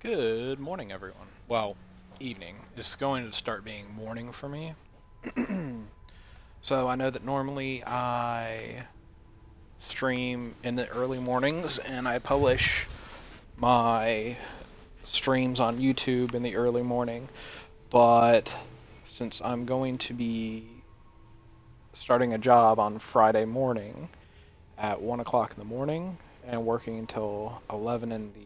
Good morning, everyone. Well, evening. It's going to start being morning for me. So I know that normally I stream in the early mornings and I publish my streams on YouTube in the early morning. But since I'm going to be starting a job on Friday morning at 1 o'clock in the morning and working until 11 in the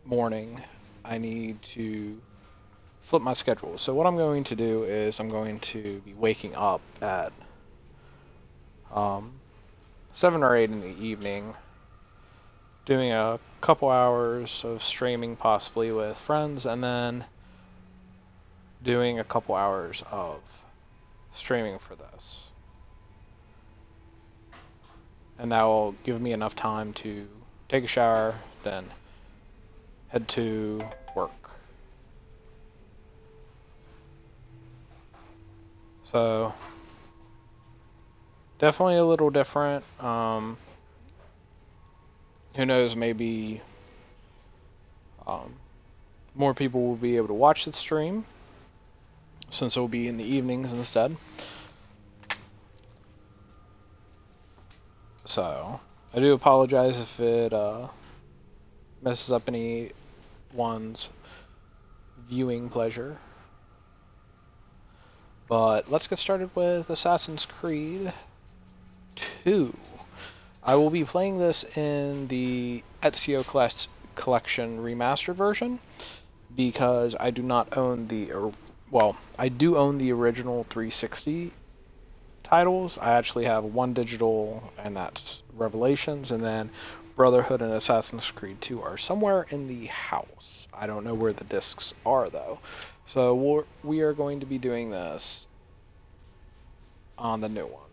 morning, I need to flip my schedule. So what I'm going to do is I'm going to be waking up at 7 or 8 in the evening, doing a couple hours of streaming possibly with friends, and then doing a couple hours of streaming for this. And that will give me enough time to take a shower, then head to work. So definitely a little different. Who knows, maybe more people will be able to watch the stream since it will be in the evenings instead. So I do apologize if it messes up anyone's viewing pleasure. But let's get started with Assassin's Creed 2. I will be playing this in the Ezio Collection remastered version because I do not own I do own the original 360 titles. I actually have one digital, and that's Revelations, and then Brotherhood and Assassin's Creed 2 are somewhere in the house. I don't know where the discs are, though. So we are going to be doing this on the new one.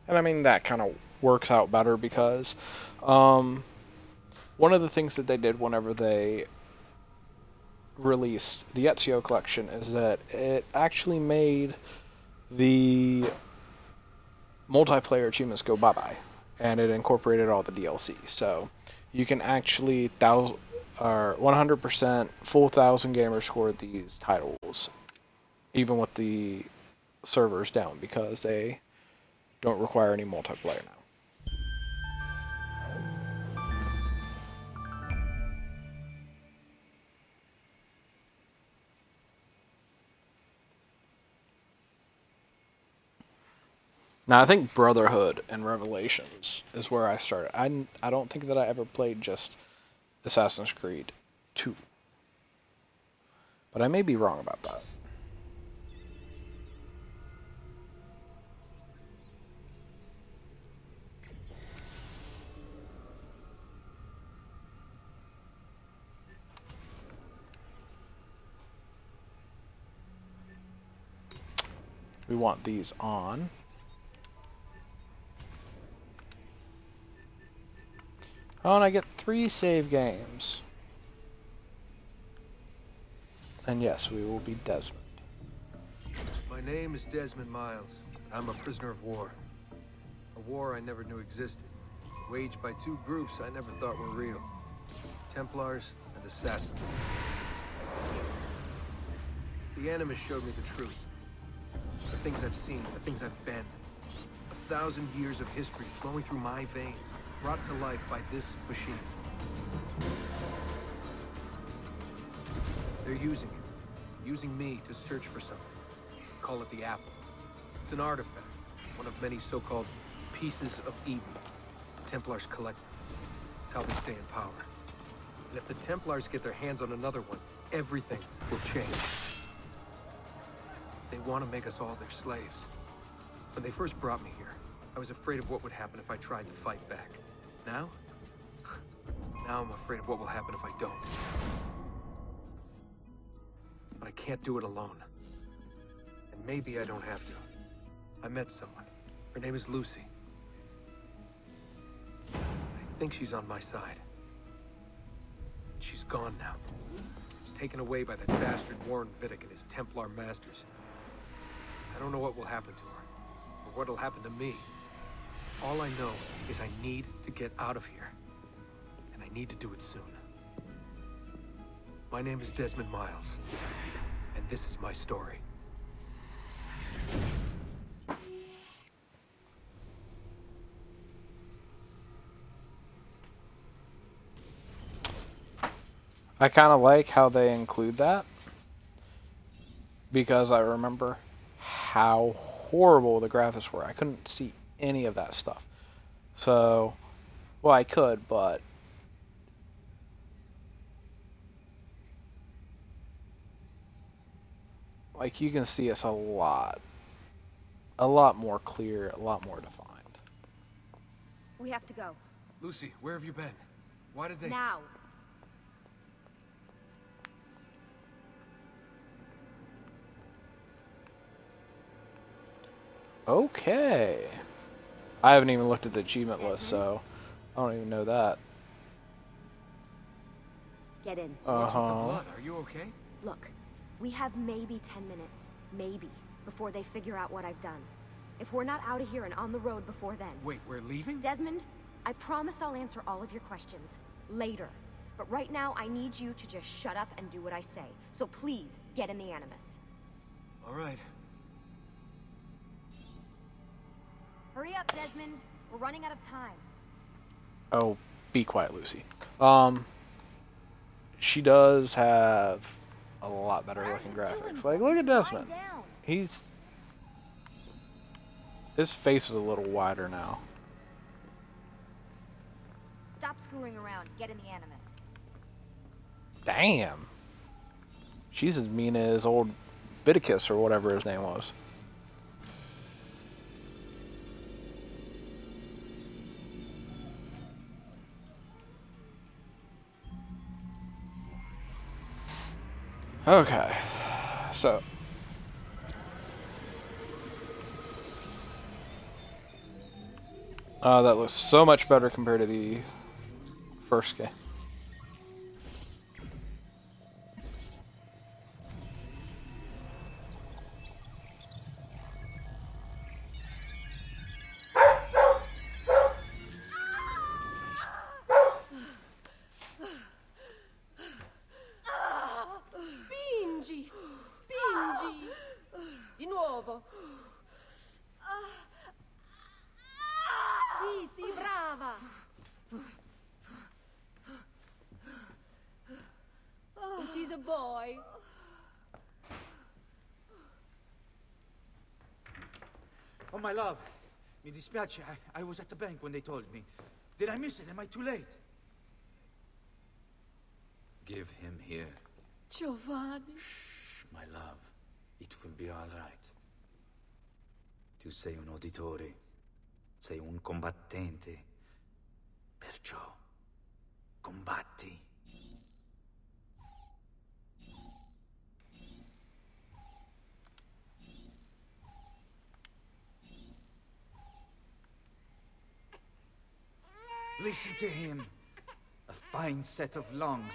And I mean, that kind of works out better because one of the things that they did whenever they released the Ezio collection is that it actually made the multiplayer achievements go bye-bye, and it incorporated all the DLC. So you can actually 100% full 1,000 gamer score these titles, even with the servers down, because they don't require any multiplayer now. Now, I think Brotherhood and Revelations is where I started. I don't think that I ever played just Assassin's Creed 2. But I may be wrong about that. We want these on. Oh, and I get 3 save games. And yes, we will be Desmond. My name is Desmond Miles. I'm a prisoner of war. A war I never knew existed, waged by 2 groups I never thought were real. Templars and Assassins. The Animus showed me the truth. The things I've seen, the things I've been. 1,000 years of history flowing through my veins, brought to life by this machine. They're using it. Using me to search for something. Call it the Apple. It's an artifact. One of many so-called pieces of Eden. The Templars collect them. It's how they stay in power. And if the Templars get their hands on another one, everything will change. They want to make us all their slaves. When they first brought me here, I was afraid of what would happen if I tried to fight back. Now? Now I'm afraid of what will happen if I don't. But I can't do it alone. And maybe I don't have to. I met someone. Her name is Lucy. I think she's on my side. She's gone now. She's taken away by that bastard Warren Vidic and his Templar masters. I don't know what will happen to her, or what'll happen to me. All I know is I need to get out of here. And I need to do it soon. My name is Desmond Miles. And this is my story. I kind of like how they include that, because I remember how horrible the graphics were. I couldn't see any of that stuff. So, well, I could, but like you can see it's a lot more clear, a lot more defined. We have to go. Lucy, where have you been? Why did they... Now. Okay. I haven't even looked at the achievement list, so I don't even know that. Get in. What's with the blood? Are you okay? Look, we have maybe 10 minutes, maybe, before they figure out what I've done. If we're not out of here and on the road before then... Wait, we're leaving? Desmond, I promise I'll answer all of your questions later. But right now, I need you to just shut up and do what I say. So please, get in the Animus. All right. Hurry up, Desmond. We're running out of time. Oh, be quiet, Lucy. She does have a lot better looking graphics. Like, look at Desmond. His face is a little wider now. Stop screwing around. Get in the Animus. Damn. She's as mean as old Biticus or whatever his name was. Okay, so that looks so much better compared to the first game. Spingi! Di nuovo! Sì, brava! It is a boy. Oh, my love. Mi dispiace. I was at the bank when they told me. Did I miss it? Am I too late? Give him here. Giovanni. Shh, my love. It will be all right. Tu sei un uditore. Sei un combattente. Perciò, combatti. Listen to him. A fine set of lungs.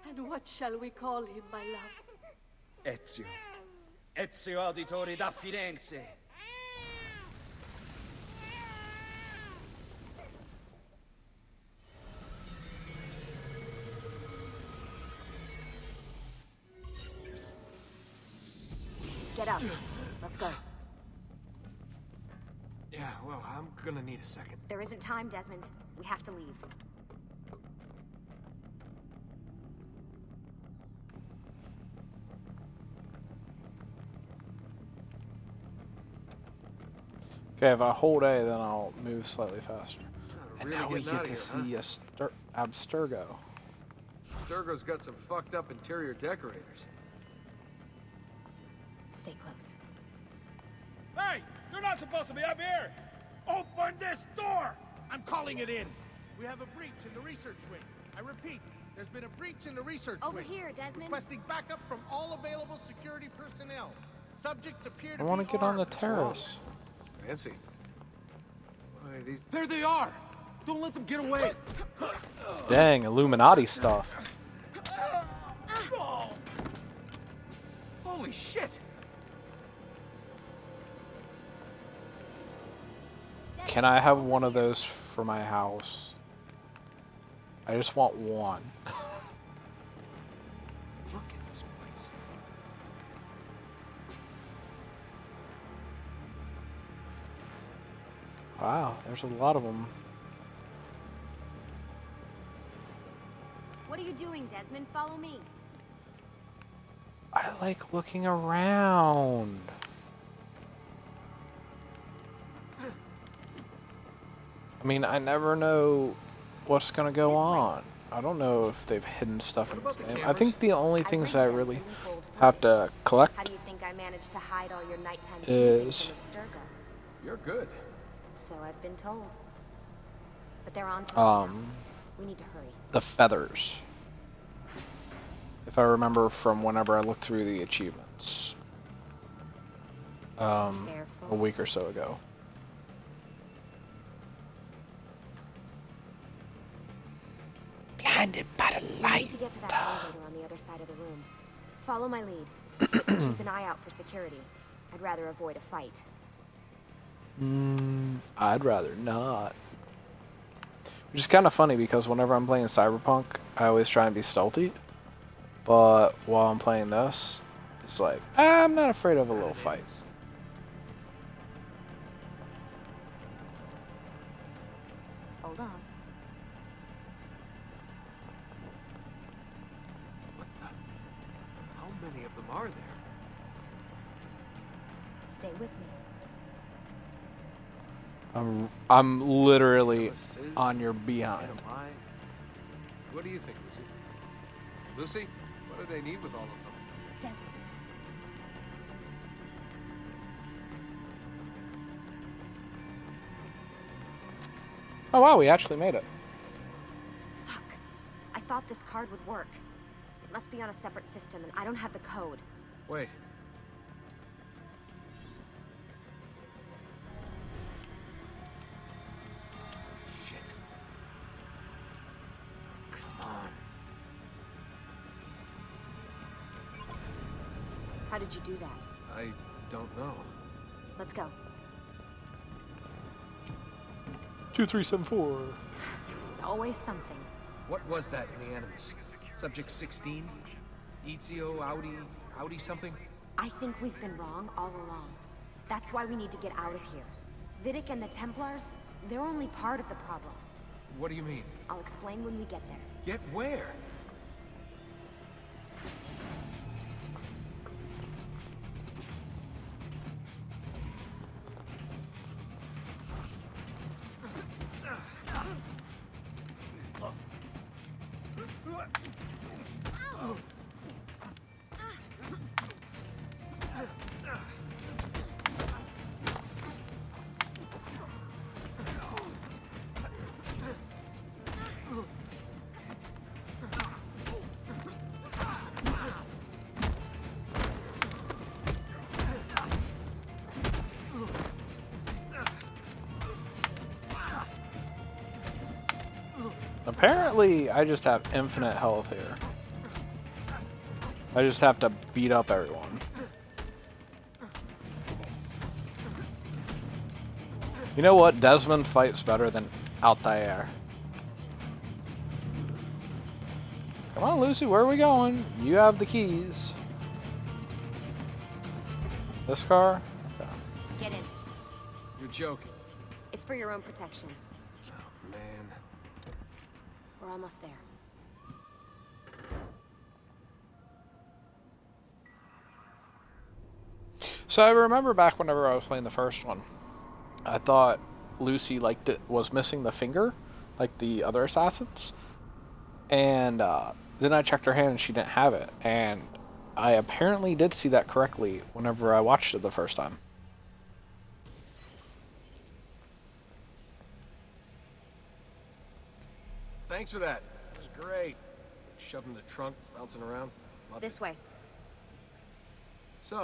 And what shall we call him, my love? Ezio. Ezio Auditori da Firenze. Get up. Let's go. Yeah, well, I'm gonna need a second. There isn't time, Desmond. We have to leave. Okay, if I hold A, then I'll move slightly faster. And Really now we getting get out to of here, see Abstergo. Sturgo's got some fucked up interior decorators. Stay close. Hey! You're not supposed to be up here! Open this door! I'm calling it in! We have a breach in the research wing. I repeat, there's been a breach in the research Over wing. here, Desmond. Requesting backup from all available security personnel. Subjects appear to I be want to get on the armed. terrace. Fancy. Why, these... There they are! Don't let them get away! Dang, Illuminati stuff. Oh. Holy shit! Can I have one of those for my house? I just want one. Look at this place. Wow, there's a lot of them. What are you doing, Desmond? Follow me. I like looking around. I mean, I never know what's gonna go on. I don't know if they've hidden stuff in this game. I think the only things that I really have to collect How do you think I managed to hide all your nighttime is sleeping from Abstergo? You're good. So I've been told. But they're on to us now. We need to hurry. the feathers. If I remember from whenever I looked through the achievements. A week or so ago. Blinded by the light. We need to get to that elevator on the other side of the room. Follow my lead. But keep an eye out for security. I'd rather avoid a fight. I'd rather not. Which is kind of funny because whenever I'm playing Cyberpunk, I always try and be stealthy. But while I'm playing this, it's like, I'm not afraid of a little fight. Hold on. What the? How many of them are there? Stay with me. I'm literally on your behind. What do you think, Lucy? Lucy, what do they need with all of them? Desmond. Oh wow, we actually made it. Fuck. I thought this card would work. It must be on a separate system, and I don't have the code. Wait. Shit. Come on. How did you do that? I don't know. Let's go. 2374. It's always something. What was that in the animals? Subject 16? Ezio, Audi something? I think we've been wrong all along. That's why we need to get out of here. Vidic and the Templars, they're only part of the problem. What do you mean? I'll explain when we get there. Get where? Apparently, I just have infinite health here. I just have to beat up everyone. You know what? Desmond fights better than Altair. Come on, Lucy, where are we going? You have the keys. This car? Okay. Get in. You're joking. It's for your own protection. Oh, man. We're almost there. So I remember back whenever I was playing the first one, I thought Lucy was missing the finger, like the other assassins, and then I checked her hand and she didn't have it, and I apparently did see that correctly whenever I watched it the first time. Thanks for that. It was great. Shoved in the trunk, bouncing around. Loved This it. way. So,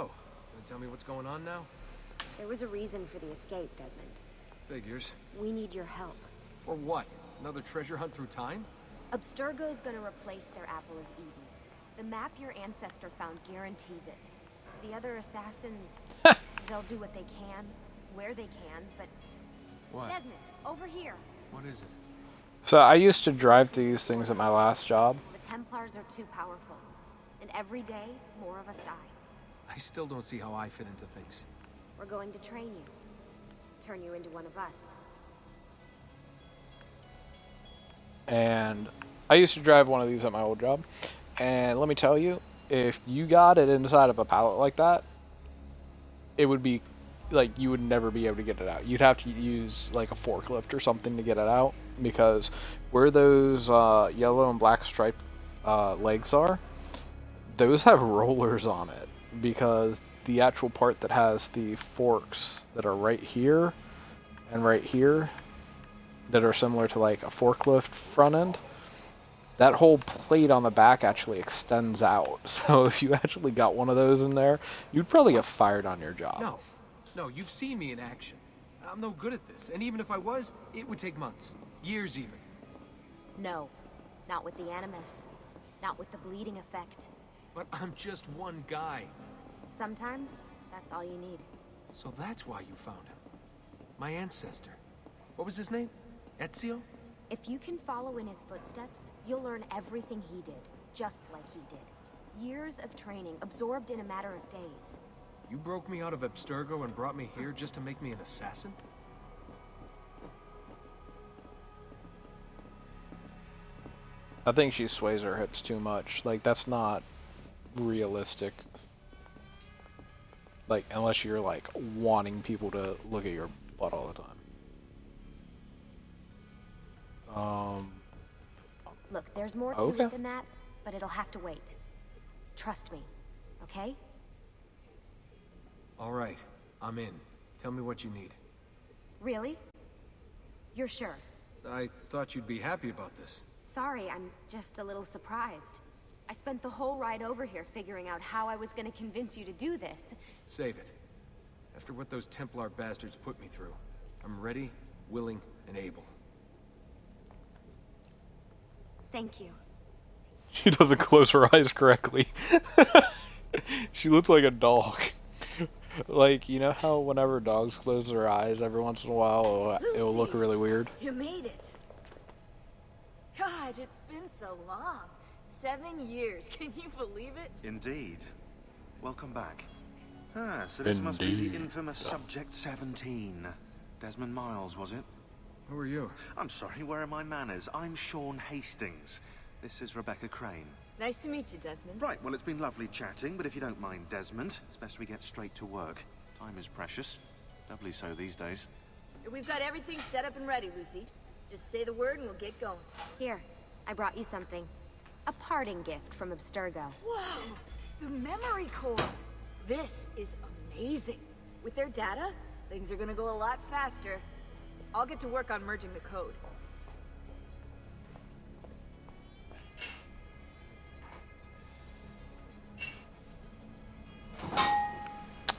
gonna tell me what's going on now? There was a reason for the escape, Desmond. Figures. We need your help. For what? Another treasure hunt through time? Abstergo's gonna replace their Apple of Eden. The map your ancestor found guarantees it. The other assassins, they'll do what they can, where they can, but What? Desmond, over here. What is it? So I used to drive these things at my last job. The Templars are too powerful. And every day, more of us die. I still don't see how I fit into things. We're going to train you. Turn you into one of us. And I used to drive one of these at my old job. And let me tell you, if you got it inside of a pallet like that, it would be like you would never be able to get it out. You'd have to use like a forklift or something to get it out, because where those yellow and black striped legs are, those have rollers on it, because the actual part that has the forks that are right here and right here that are similar to like a forklift front end, that whole plate on the back actually extends out. So if you actually got one of those in there, you'd probably get fired on your job. No, you've seen me in action. I'm no good at this, and even if I was, it would take months. Years even. No, not with the Animus. Not with the bleeding effect. But I'm just one guy. Sometimes, that's all you need. So that's why you found him. My ancestor. What was his name? Ezio? If you can follow in his footsteps, you'll learn everything he did, just like he did. Years of training, absorbed in a matter of days. You broke me out of Abstergo and brought me here just to make me an assassin? I think she sways her hips too much. Like, that's not realistic. Like, unless you're like wanting people to look at your butt all the time. Look, there's more to it than that, but it'll have to wait. Trust me, okay? All right, I'm in. Tell me what you need. Really? You're sure? I thought you'd be happy about this. Sorry, I'm just a little surprised. I spent the whole ride over here figuring out how I was gonna convince you to do this. Save it. After what those Templar bastards put me through, I'm ready, willing, and able. Thank you. She doesn't close her eyes correctly. She looks like a dog. Like, you know how whenever dogs close their eyes every once in a while, it'll look really weird? You made it. God, it's been so long. 7 years, can you believe it? Indeed. Welcome back. Ah, so this must be Indeed. the infamous Subject 17. Desmond Miles, was it? Who are you? I'm sorry, where are my manners? I'm Sean Hastings. This is Rebecca Crane. Nice to meet you, Desmond. Right, well, it's been lovely chatting, but if you don't mind, Desmond, it's best we get straight to work. Time is precious. Doubly so these days. We've got everything set up and ready, Lucy. Just say the word and we'll get going. Here, I brought you something. A parting gift from Abstergo. Whoa! The memory core! This is amazing. With their data, things are gonna go a lot faster. I'll get to work on merging the code.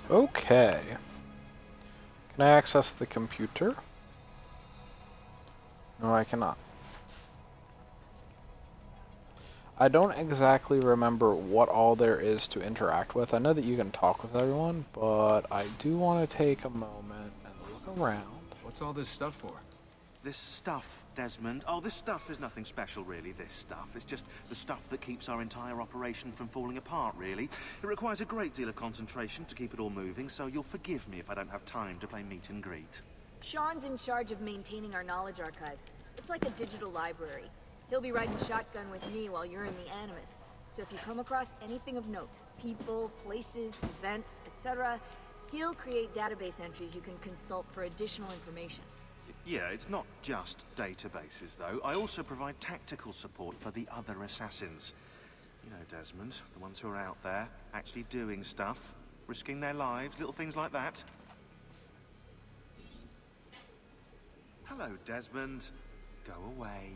Okay. Can I access the computer? No, I cannot. I don't exactly remember what all there is to interact with. I know that you can talk with everyone, but I do want to take a moment and look around. What's all this stuff for? This stuff, Desmond. Oh, this stuff is nothing special, really, this stuff. It's just the stuff that keeps our entire operation from falling apart, really. It requires a great deal of concentration to keep it all moving, so you'll forgive me if I don't have time to play meet and greet. Sean's in charge of maintaining our knowledge archives. It's like a digital library. He'll be riding shotgun with me while you're in the Animus. So if you come across anything of note, people, places, events, etc., he'll create database entries you can consult for additional information. Yeah, it's not just databases, though. I also provide tactical support for the other assassins. You know, Desmond, the ones who are out there, actually doing stuff, risking their lives, little things like that. Hello, Desmond. Go away.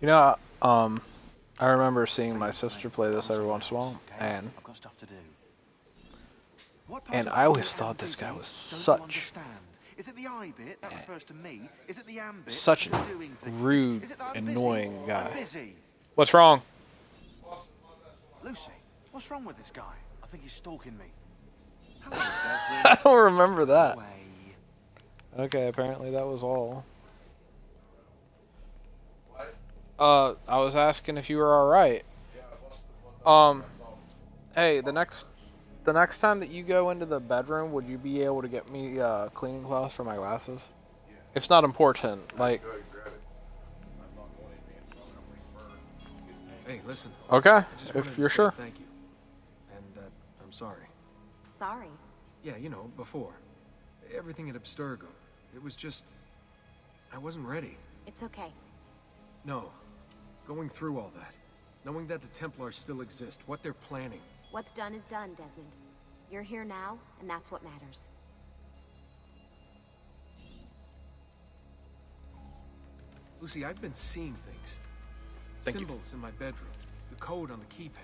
You know, I remember seeing my sister play this every once in a while, and I've got stuff to do. I always thought this guy was such Is it the I bit that refers to me? Is it the am bit? such a doing things? rude, Is it that I'm busy? annoying I'm guy. busy. What's wrong? Lucy, what's wrong with this guy? I think he's stalking me. Hello, I Desmond. don't remember that. Away. Okay, apparently that was all. I was asking if you were alright. Um, hey, the next time that you go into the bedroom, would you be able to get me cleaning cloth for my glasses? It's not important, like. Hey, listen. Okay, I just wanted if to you're say sure. thank you. And that I'm sorry. Sorry. Yeah, you know, before. Everything at Abstergo. It was just... I wasn't ready. It's okay. No. Going through all that. Knowing that the Templars still exist, what they're planning. What's done is done, Desmond. You're here now, and that's what matters. Lucy, I've been seeing things. Thank you. Symbols in my bedroom. The code on the keypad.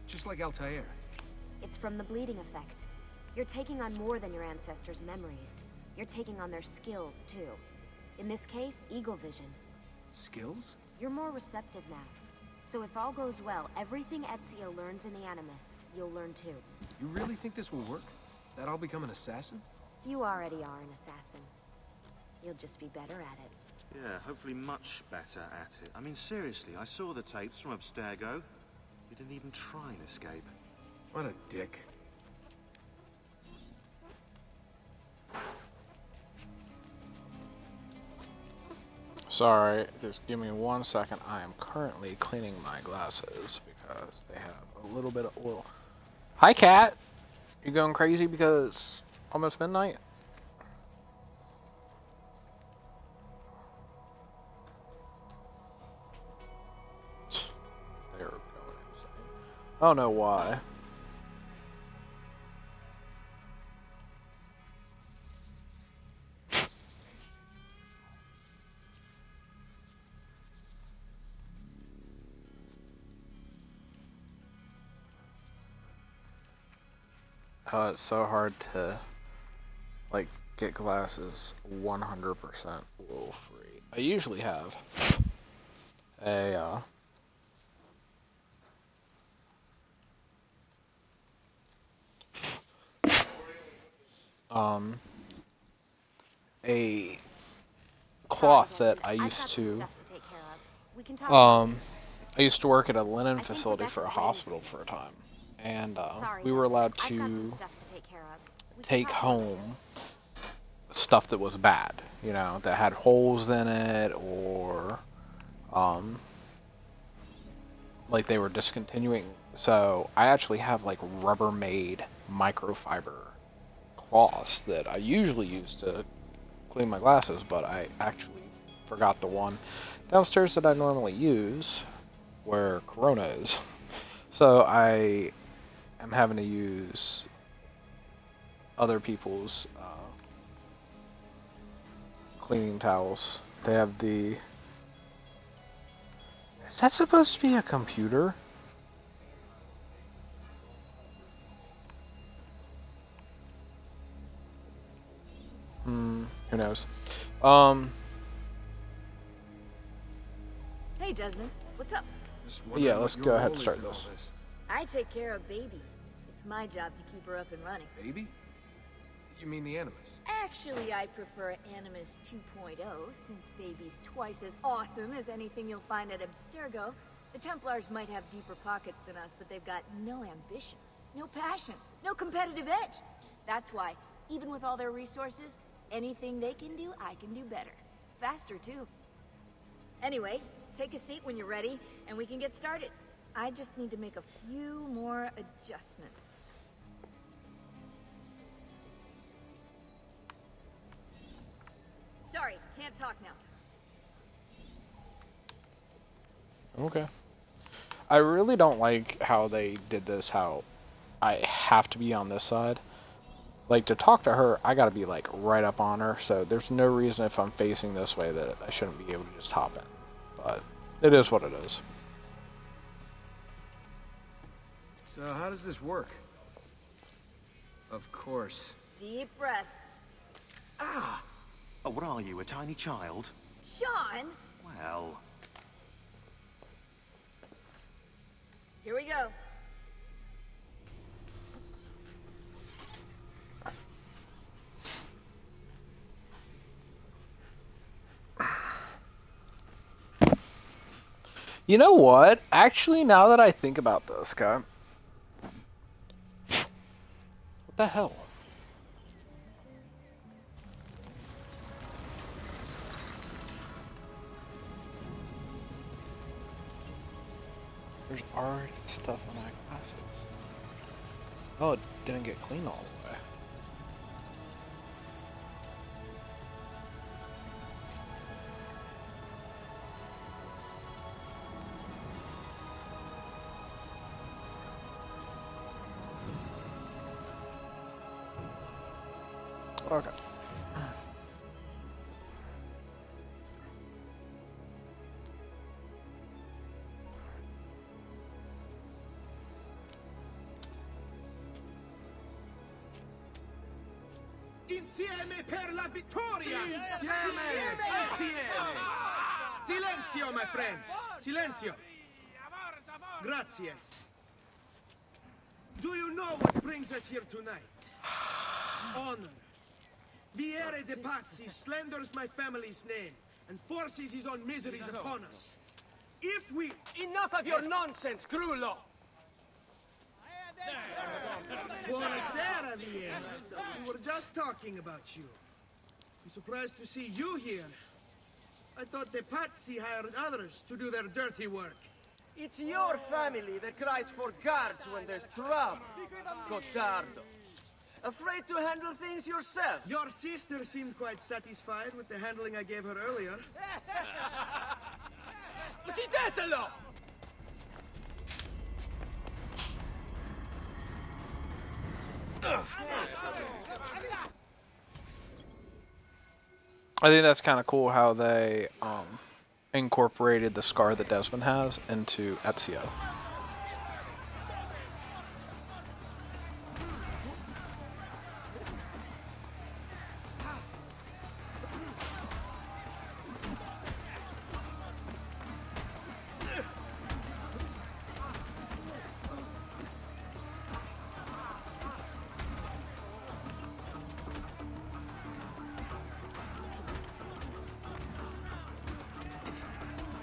Just like Altair. It's from the bleeding effect. You're taking on more than your ancestors' memories. You're taking on their skills, too. In this case, eagle vision. Skills? You're more receptive now. So if all goes well, everything Ezio learns in the Animus, you'll learn too. You really think this will work? That I'll become an assassin? You already are an assassin. You'll just be better at it. Yeah, hopefully much better at it. I mean, seriously, I saw the tapes from Abstergo. You didn't even try and escape. What a dick. Sorry, just give me 1 second. I am currently cleaning my glasses because they have a little bit of oil. Hi, cat. You going crazy because almost midnight? They're going insane. I don't know why. It's so hard to like get glasses 100% oil free. I usually have a um a cloth that I I've used got some to stuff to take care of. We can talk about it. I used to work at a linen I think facility for a Rebecca's ready. hospital for a time, and Sorry, we were Desmond. allowed I've got some to stuff to take care of. We can take talk about it later. home stuff that was bad, you know, that had holes in it, or like they were discontinuing. So I actually have like Rubbermaid microfiber cloths that I usually use to clean my glasses, but I actually forgot the one downstairs that I normally use where Corona is. So I am having to use other people's cleaning towels. They have the... Is that supposed to be a computer? Who knows? Hey, Desmond. What's up? Just Yeah, wondering let's what go your ahead role and is start in all this. I take care of Baby. It's my job to keep her up and running. Baby? You mean the Animus? Actually, I prefer Animus 2.0, since Baby's twice as awesome as anything you'll find at Abstergo. The Templars might have deeper pockets than us, but they've got no ambition, no passion, no competitive edge. That's why, even with all their resources, anything they can do, I can do better. Faster, too. Anyway, take a seat when you're ready, and we can get started. I just need to make a few more adjustments. Sorry, can't talk now. Okay. I really don't like how they did this, how I have to be on this side. Like, to talk to her, I gotta be, like, right up on her, so there's no reason if I'm facing this way that I shouldn't be able to just hop in. But it is what it is. So how does this work? Of course. Deep breath. Ah! Oh, what are you, a tiny child? Sean! Well... Here we go. You know what? Actually, now that I think about this, okay? What the hell? There's already stuff on my glasses. Oh, it didn't get clean all the way. Okay. Insieme per la vittoria! Insieme! Silenzio, my friends! Silenzio! Grazie. Do you know what brings us here tonight? Honor. Viere de Pazzi slanders my family's name and forces his own miseries upon us. If we... Enough of your nonsense, Grullo! Buonasera, Viera. We were just talking about you. I'm surprised to see you here. I thought the Pazzi hired others to do their dirty work. It's your family that cries for guards when there's trouble, Gottardo. Afraid to handle things yourself? Your sister seemed quite satisfied with the handling I gave her earlier. Uccidetelo! I think that's kind of cool how they incorporated the scar that Desmond has into Ezio.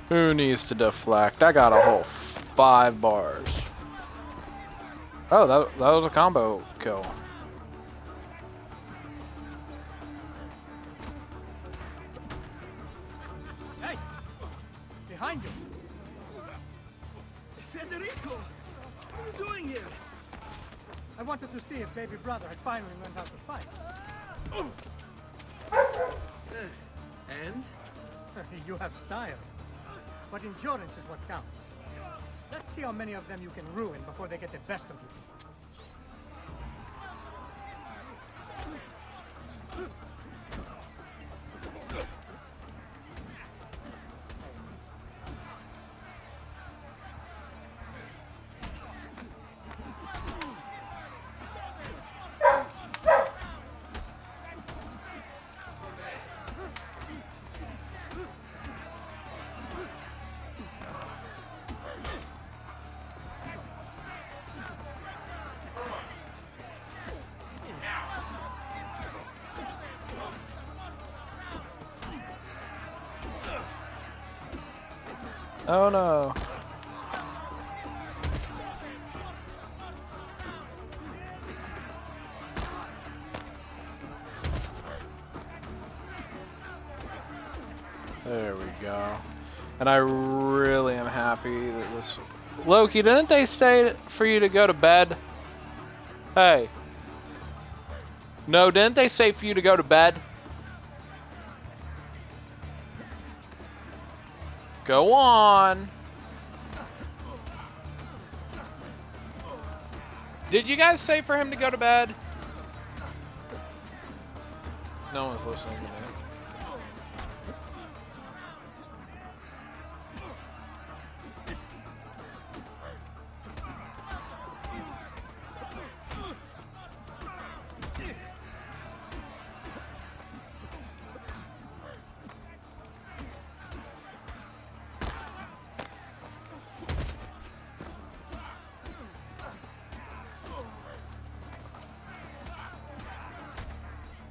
Who needs to deflect? I got a whole 5 bars. Oh, that was a combo kill. Hey! Behind you! Federico! What are you doing here? I wanted to see if baby brother had finally learned how to fight. And? You have style. But endurance is what counts. Let's see how many of them you can ruin before they get the best of you. Oh no. There we go. And I really am happy that this... Loki, didn't they say for you to go to bed? Hey. No, didn't they say for you to go to bed? Go on. Did you guys say for him to go to bed? No one's listening to me.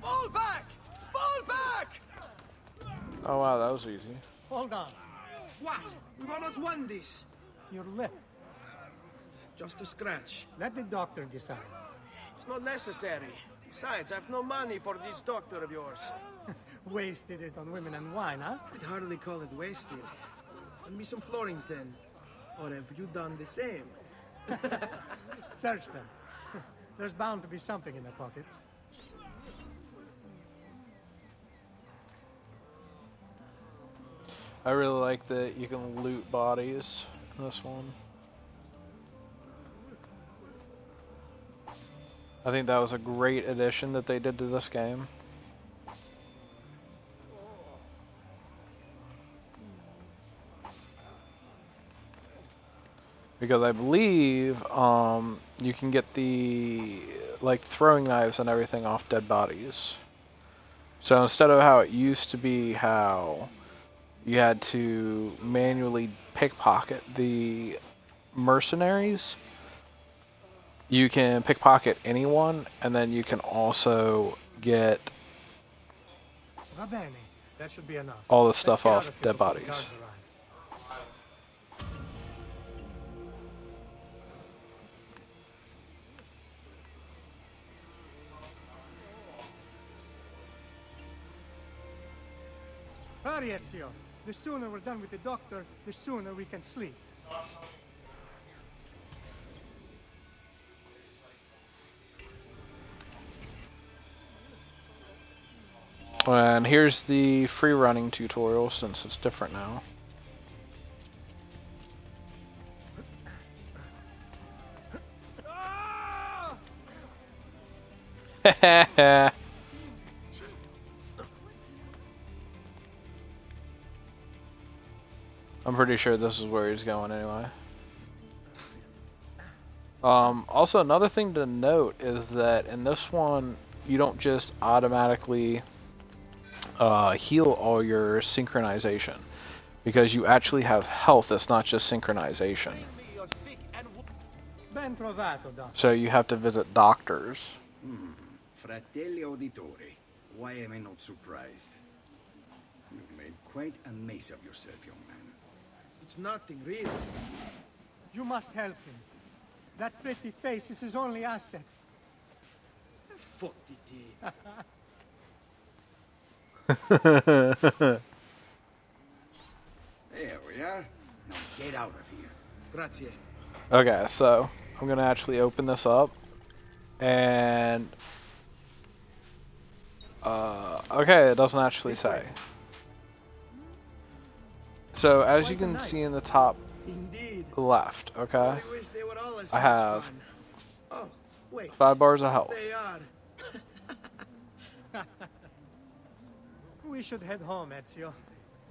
Fall back! Fall back! Oh wow, that was easy. Hold on. What? We've almost won this. Your lip. Just a scratch. Let the doctor decide. It's not necessary. Besides, I've no money for this doctor of yours. Wasted it on women and wine, huh? I'd hardly call it wasted. Lend me some florins then. Or have you done the same? Search them. There's bound to be something in their pockets. I really like that you can loot bodies in this one. I think that was a great addition that they did to this game. Because I believe you can get the like throwing knives and everything off dead bodies. So instead of how it used to be how you had to manually pickpocket the mercenaries, you can pickpocket anyone, and then you can also get Va bene. That should be enough. all the Let's stuff get out off of here dead before the bodies. guards arrive. Hurry, Ezio. The sooner we're done with the doctor, the sooner we can sleep. And here's the free running tutorial since it's different now. I'm pretty sure this is where he's going anyway. Also, another thing to note is that in this one, you don't just automatically heal all your synchronization, because you actually have health. It's not just synchronization. Ben trovato, doctor. So you have to visit doctors. Fratelli Auditori, why am I not surprised? You've made quite a mess of yourself, young man. It's nothing, really. You must help him. That pretty face is his only asset. Fottiti. There we are. Now get out of here. Grazie. Okay, so I'm gonna actually open this up, and okay, it doesn't actually say. So as you can see in the top Indeed. left, okay, I wish they were all as I much have fun. Oh, wait. 5 bars of health. They are. We should head home, Ezio.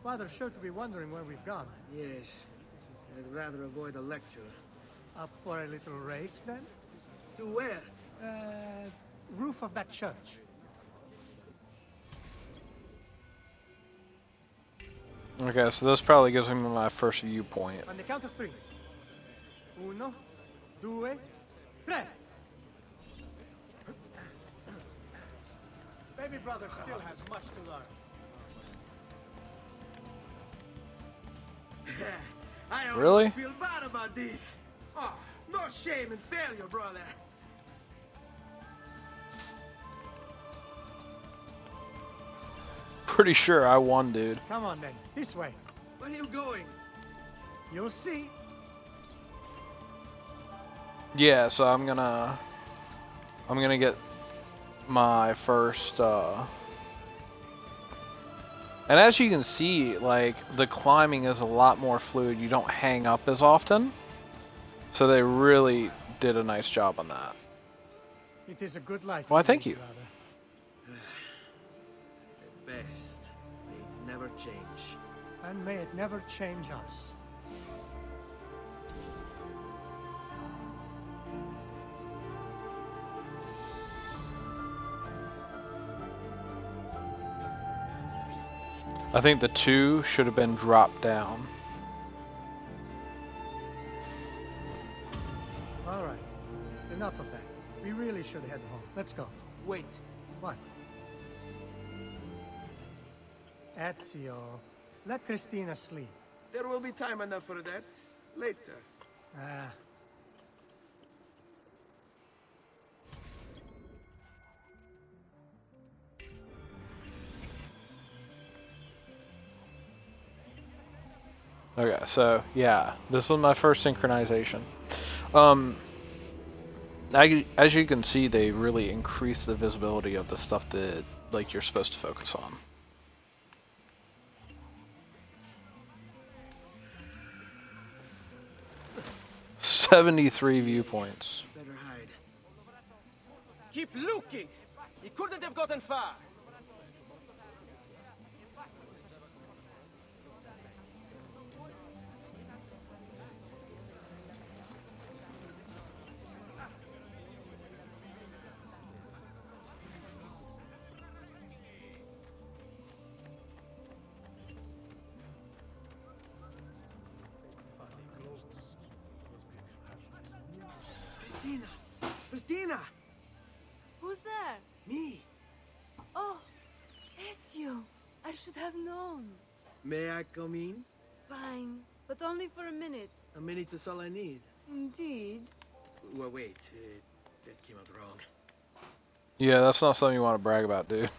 Father's sure to be wondering where we've gone. Yes. I'd rather avoid a lecture. Up for a little race, then? To where? Roof of that church. Okay, so this probably gives me my first viewpoint. On the count of 3. Uno, due, tre. Baby brother still has much to learn. I almost Really? feel bad about this. Oh, no shame in failure, brother. Pretty sure I won, dude. Come on, then. This way. Where are you going? You'll see. Yeah, so I'm gonna get my first and as you can see, like, the climbing is a lot more fluid. You don't hang up as often. So they really did a nice job on that. It is a good life. Why, for thank me, you. brother. At best, may it never change. And may it never change us. I think the 2 should have been dropped down. All right. Enough of that. We really should head home. Let's go. Wait. What? Ezio, let Christina sleep. There will be time enough for that later. Ah, Okay, so yeah, this is my first synchronization. Um, as you can see, they really increase the visibility of the stuff that like you're supposed to focus on. "73 viewpoints." Better hide. Keep looking! He couldn't have gotten far! Christina! Christina! Who's there? Me! Oh, Ezio. I should have known. May I come in? Fine, but only for a minute. A minute is all I need. Indeed. Well, wait. That came out wrong. Yeah, that's not something you want to brag about, dude.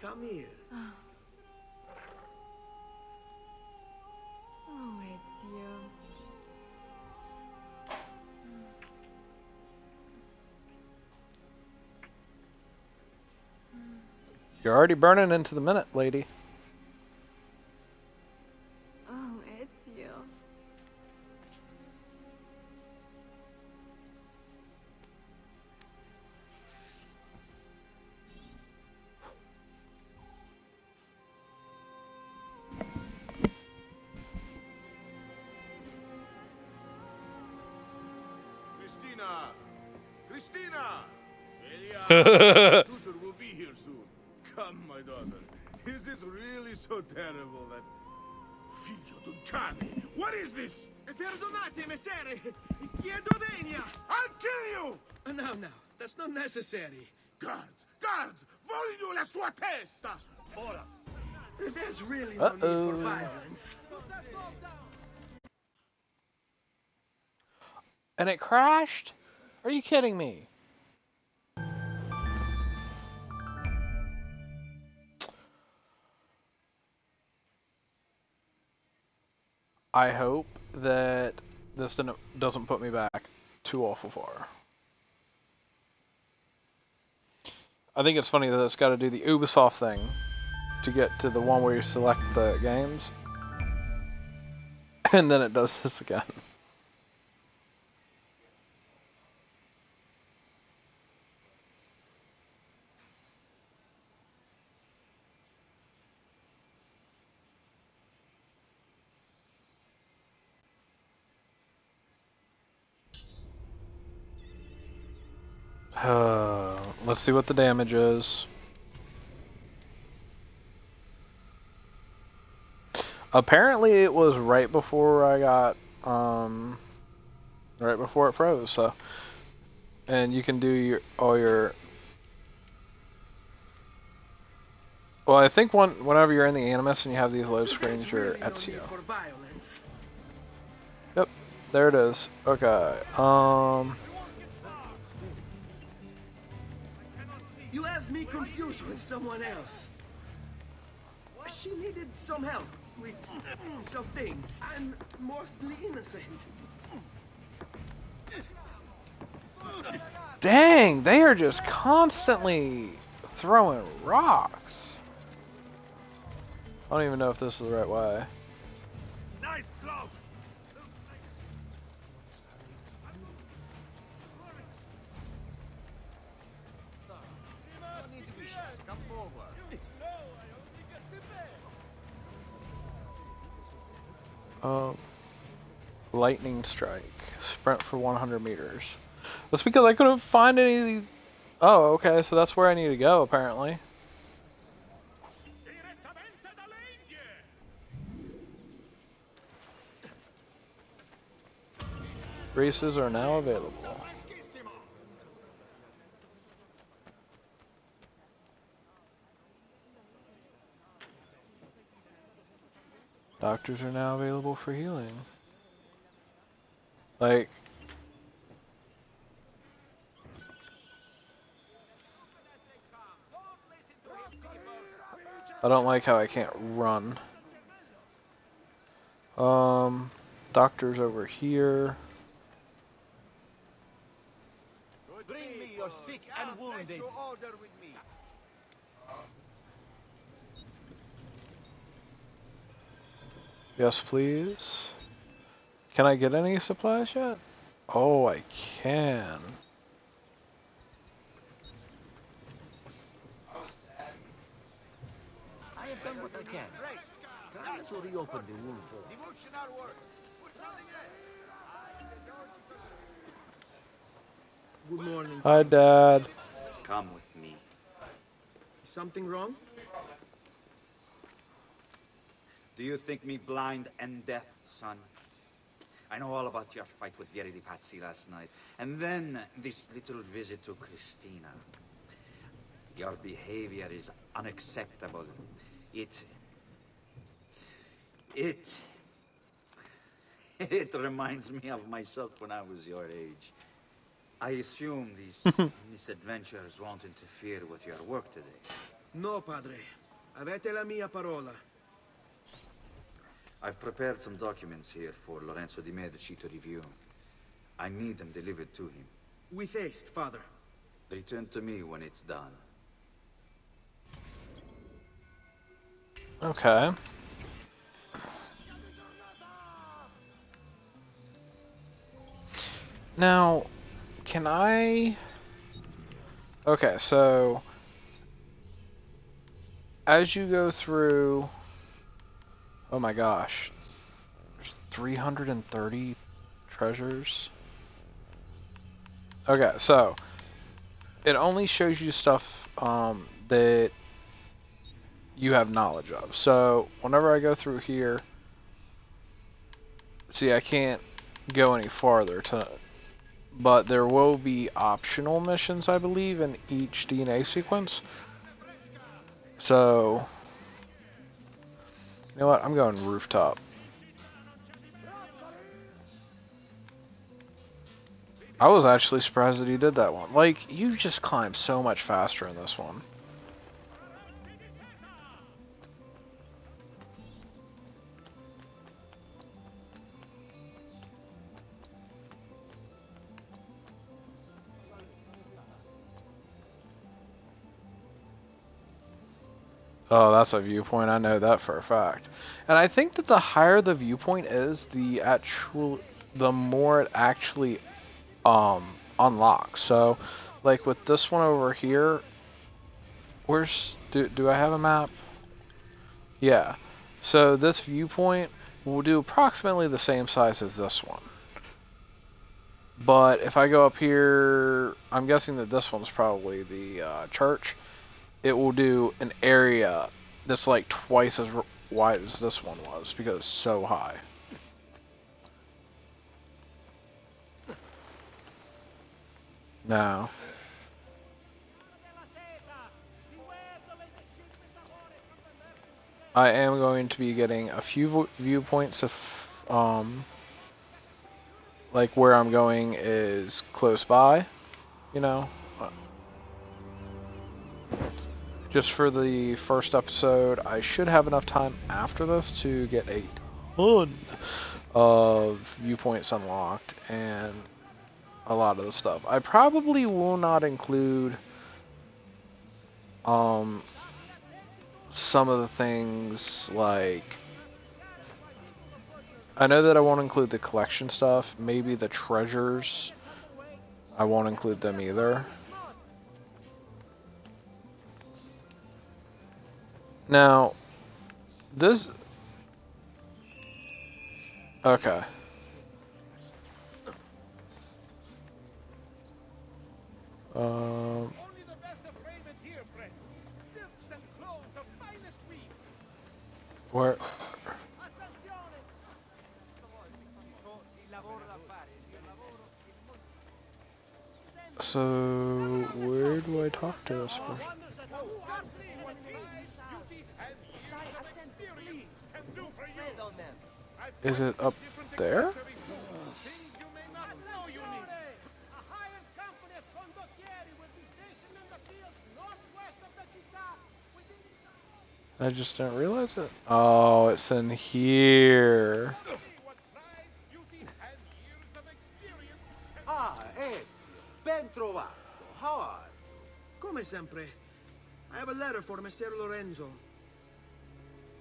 Come here. Oh, Ezio. You're already burning into the minute, lady. Oh, Ezio. Christina! Christina! Celia! Tutor will be here soon. Come, my daughter. Is it really so terrible that... Figlio d'un cane! What is this? Perdonate, messere! Chiedo venia! I'll kill you! No, that's not necessary. Guards! Guards! Voglio la sua testa! Ora! There's really no need for violence. And it crashed? Are you kidding me? I hope that this doesn't put me back too awful far. I think it's funny that it's got to do the Ubisoft thing to get to the one where you select the games. And then it does this again. Let's see what the damage is. Apparently it was right before I got, right before it froze, so. And you can do all your... Well, I think whenever you're in the Animus and you have these load screens, you're Ezio. Yep, there it is. Okay, You have me confused with someone else. She needed some help with some things. I'm mostly innocent. Dang, they are just constantly throwing rocks. I don't even know if this is the right way. Nice glove! Come forward. Lightning strike. Sprint for 100 meters. That's because I couldn't find any of these. Oh, okay, so that's where I need to go, apparently. Races are now available. Doctors are now available for healing. Like, I don't like how I can't run. Doctor's over here. Bring me your sick and wounded. Yes, please. Can I get any supplies yet? Oh, I can. I have done what I can. Trying to reopen the wound. Good morning. Hi, Dad. Come with me. Is something wrong? Do you think me blind and deaf, son? I know all about your fight with Vieri di Pazzi last night. And then this little visit to Christina. Your behavior is unacceptable. It reminds me of myself when I was your age. I assume these misadventures won't interfere with your work today. No, padre. Avete la mia parola. I've prepared some documents here for Lorenzo di Medici to review. I need them delivered to him. With haste, father. Return to me when it's done. Okay. Now, can I... Okay, so... As you go through... Oh my gosh. There's 330 treasures. Okay, so... It only shows you stuff that you have knowledge of. So, whenever I go through here... See, I can't go any farther to... But there will be optional missions, I believe, in each DNA sequence. So, you know what? I'm going rooftop. I was actually surprised that he did that one. Like, you just climb so much faster in this one. Oh, that's a viewpoint. I know that for a fact. And I think that the higher the viewpoint is, the more it actually unlocks. So, like with this one over here, do I have a map? Yeah. So this viewpoint will do approximately the same size as this one. But if I go up here, I'm guessing that this one's probably the church. It will do an area that's like twice as wide as this one was because it's so high. Now, I am going to be getting a few viewpoints of, like where I'm going is close by, you know. Just for the first episode, I should have enough time after this to get a ton of viewpoints unlocked and a lot of the stuff. I probably will not include some of the things like, I know that I won't include the collection stuff, maybe the treasures, I won't include them either. Now, this... Okay. Only the best of raiment here, friends. Silks and clothes of finest weave. Where... So, where do I talk to this person? Is it up there? I just didn't realize it. Oh, it's in here. Ah, Ezio. Ben trovato. How are you? Come sempre. I have a letter for Messer Lorenzo.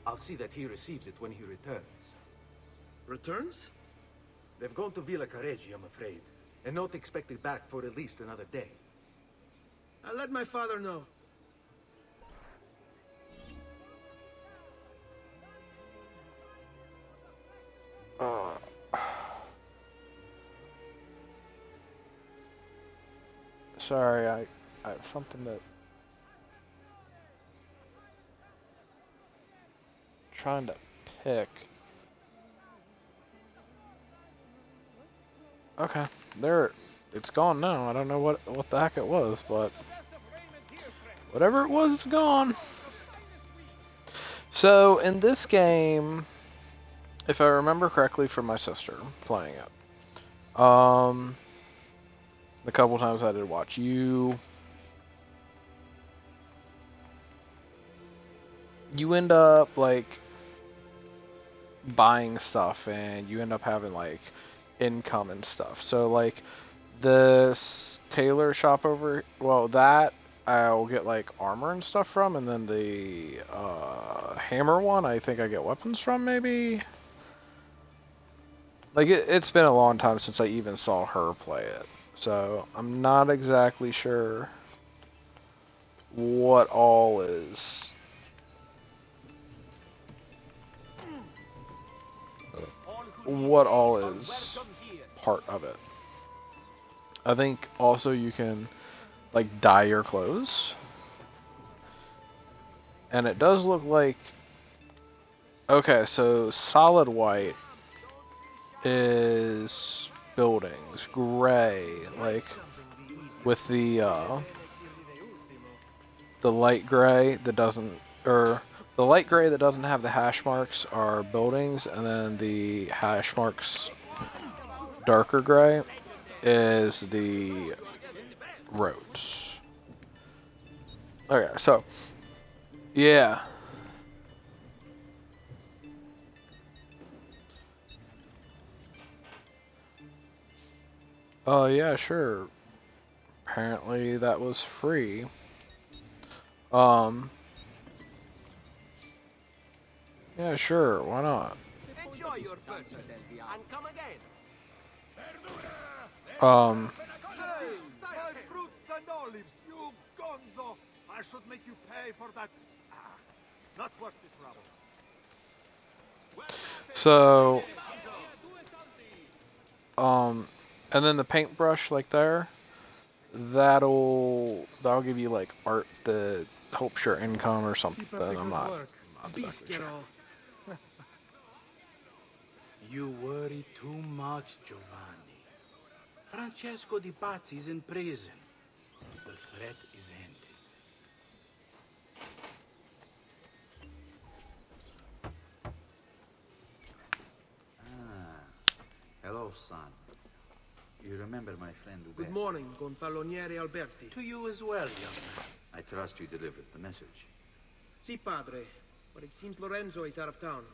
I'll see that he receives it when he returns. Returns? They've gone to Villa Careggi, I'm afraid, and not expected back for at least another day. I'll let my father know. Sorry, I have something that trying to pick. Okay, there. It's gone now. I don't know what the heck it was, but whatever it was, it's gone. So in this game, if I remember correctly from my sister playing it, the couple times I did watch, you end up like buying stuff and you end up having like income and stuff. So like this tailor shop over, well, that I'll get like armor and stuff from, and then the hammer one I think I get weapons from, maybe. Like it's been a long time since I even saw her play it, so I'm not exactly sure what all is part of it. I think also you can like dye your clothes, and it does look like, okay, so solid white is buildings, gray like with the light gray that doesn't, or the light gray that doesn't have the hash marks are buildings, and then the hash marks darker gray is the roads. Okay, so yeah. Oh yeah, sure. Apparently that was free. Yeah, sure, why not? Enjoy your person and come again. Hey, my fruits and olives, you gonzo! I should make you pay for that. Not worth the trouble. So, and then the paintbrush, like there, that'll give you like art that helps your income or something. I'm not exactly sure. You worry too much, Giovanni. Francesco Di Pazzi's in prison. The threat is ended. Hello, son. You remember my friend Uberto? Good morning, Gonfaloniere Alberti. To you as well, young man. I trust you delivered the message. Si, padre. But it seems Lorenzo is out of town.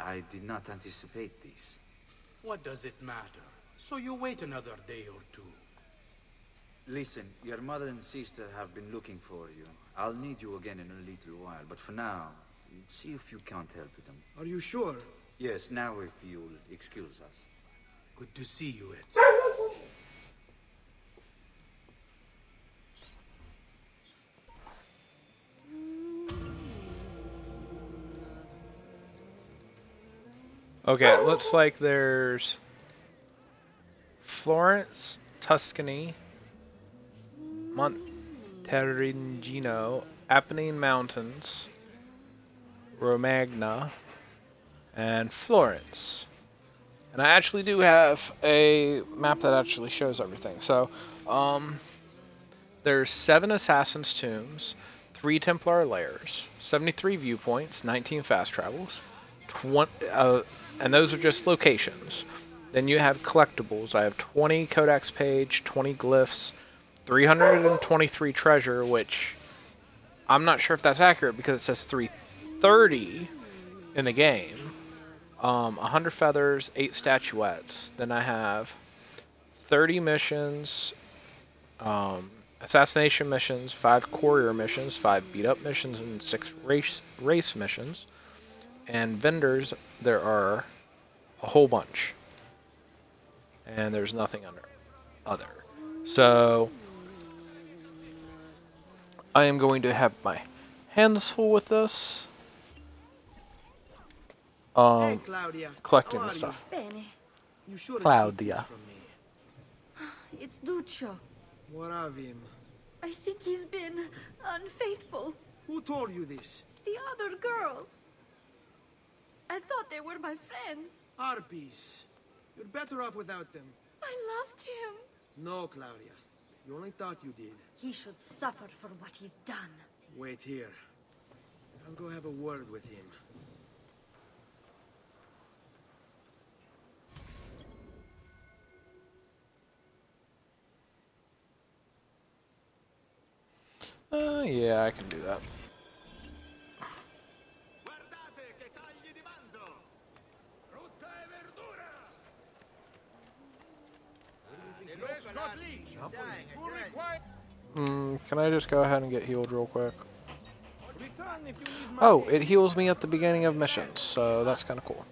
I did not anticipate this. What does it matter? So you wait another day or two. Listen, your mother and sister have been looking for you. I'll need you again in a little while, but for now, see if you can't help them. Are you sure? Yes, now if you'll excuse us. Good to see you, Ezio. Okay, it looks like there's Florence, Tuscany, Monterigino, Apennine Mountains, Romagna, and Florence. And I actually do have a map that actually shows everything. So, there's 7 Assassin's Tombs, 3 Templar layers, 73 viewpoints, 19 fast travels, and those are just locations. Then you have collectibles. I have 20 codex page, 20 glyphs, 323 treasure, which I'm not sure if that's accurate because it says 330 in the game. 100 feathers, 8 statuettes. Then I have 30 missions, assassination missions, 5 courier missions, 5 beat up missions, and 6 race missions. And vendors, there are a whole bunch. And there's nothing under other. So I am going to have my hands full with this. Hey, Claudia. Collecting How the are stuff. Bene. You shouldn't keep Claudia. this from me. It's Duccio. What of him? I think he's been unfaithful. Who told you this? The other girls. I thought they were my friends. Harpies. You're better off without them. I loved him. No, Claudia. You only thought you did. He should suffer for what he's done. Wait here. I'll go have a word with him. Yeah, I can do that. Can I just go ahead and get healed real quick? Oh, it heals me at the beginning of missions, so that's kind of cool.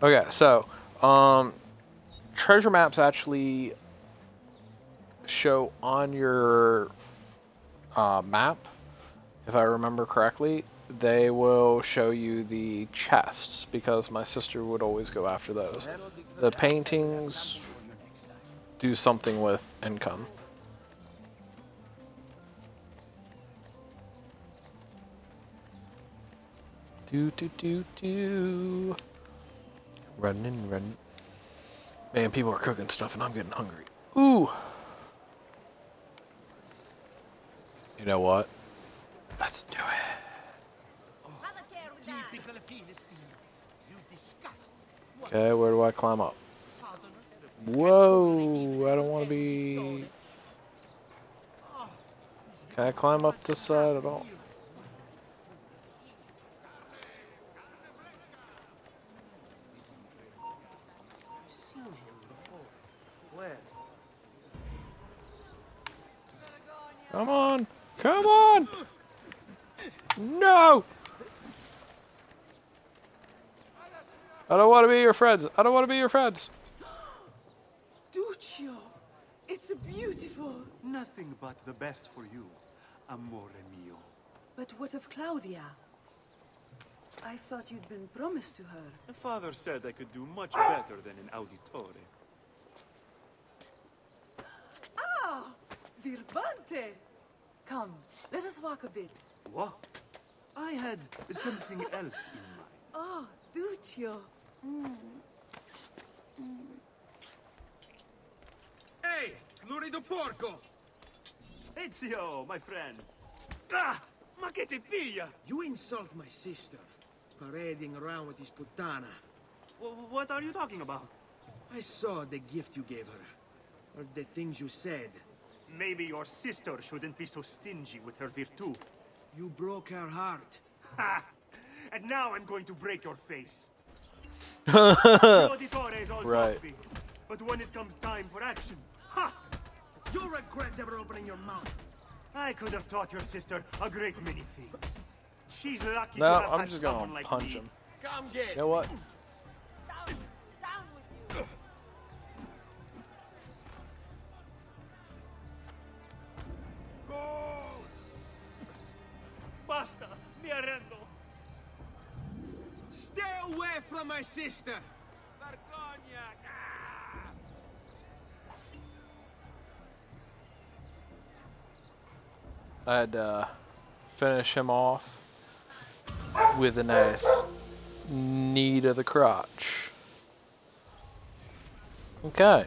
Okay, so, treasure maps actually show on your map, if I remember correctly. They will show you the chests, because my sister would always go after those. The paintings do something with income. Do. Running. Man, people are cooking stuff and I'm getting hungry. Ooh. You know what? Let's do it. Okay, where do I climb up? Whoa, I don't want to be... Can I climb up this side at all? Come on! Come on! No! I don't want to be your friends. I don't want to be your friends. Duccio, it's beautiful. Nothing but the best for you, amore mio. But what of Claudia? I thought you'd been promised to her. My father said I could do much better than an auditore. Ah! Birbante! Come, let us walk a bit. What? I had something else in mind. Oh, Duccio. Hey, lurido porco! Ezio, my friend. Ah! Ma che ti piglia? You insult my sister, parading around with this puttana. What are you talking about? I saw the gift you gave her, or the things you said. Maybe your sister shouldn't be so stingy with her virtù. You broke her heart. Ha! And now I'm going to break your face. Right. Auditore is all talking, but when it comes time for action, ha! You'll regret ever opening your mouth. I could have taught your sister a great many things. She's lucky No, to have I'm had just someone gonna like punch me. him. Come get You know what? Down with you. Basta, mi arrendo. Stay away from my sister! I'd finish him off with a nice knee to the crotch. Okay.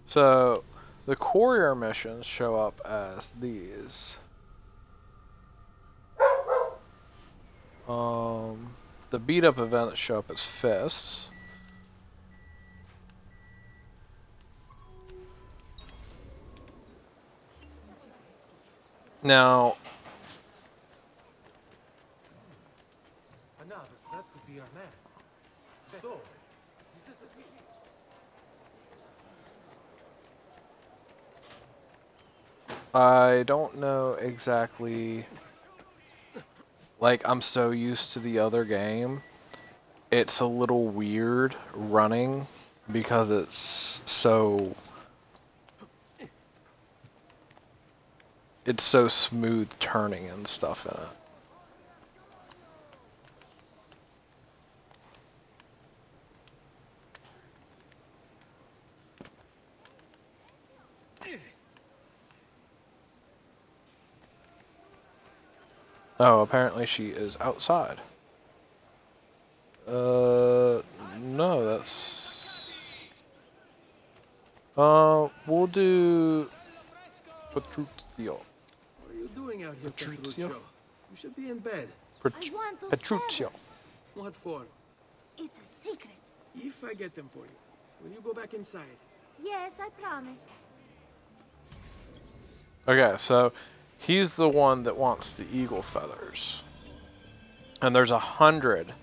So The courier missions show up as these. The beat up events show up as fists. Now, Another, that could be our man. The door. I don't know exactly. Like, I'm so used to the other game. It's a little weird running because it's so smooth turning and stuff in it. Oh, apparently she is outside. No, that's... we'll do... Petruccio. What are you doing out here, Petruccio? Petruccio? You should be in bed. I want those Petruccio. feathers. What for? It's a secret. If I get them for you, will you go back inside? Yes, I promise. Okay, so he's the one that wants the eagle feathers. And there's 100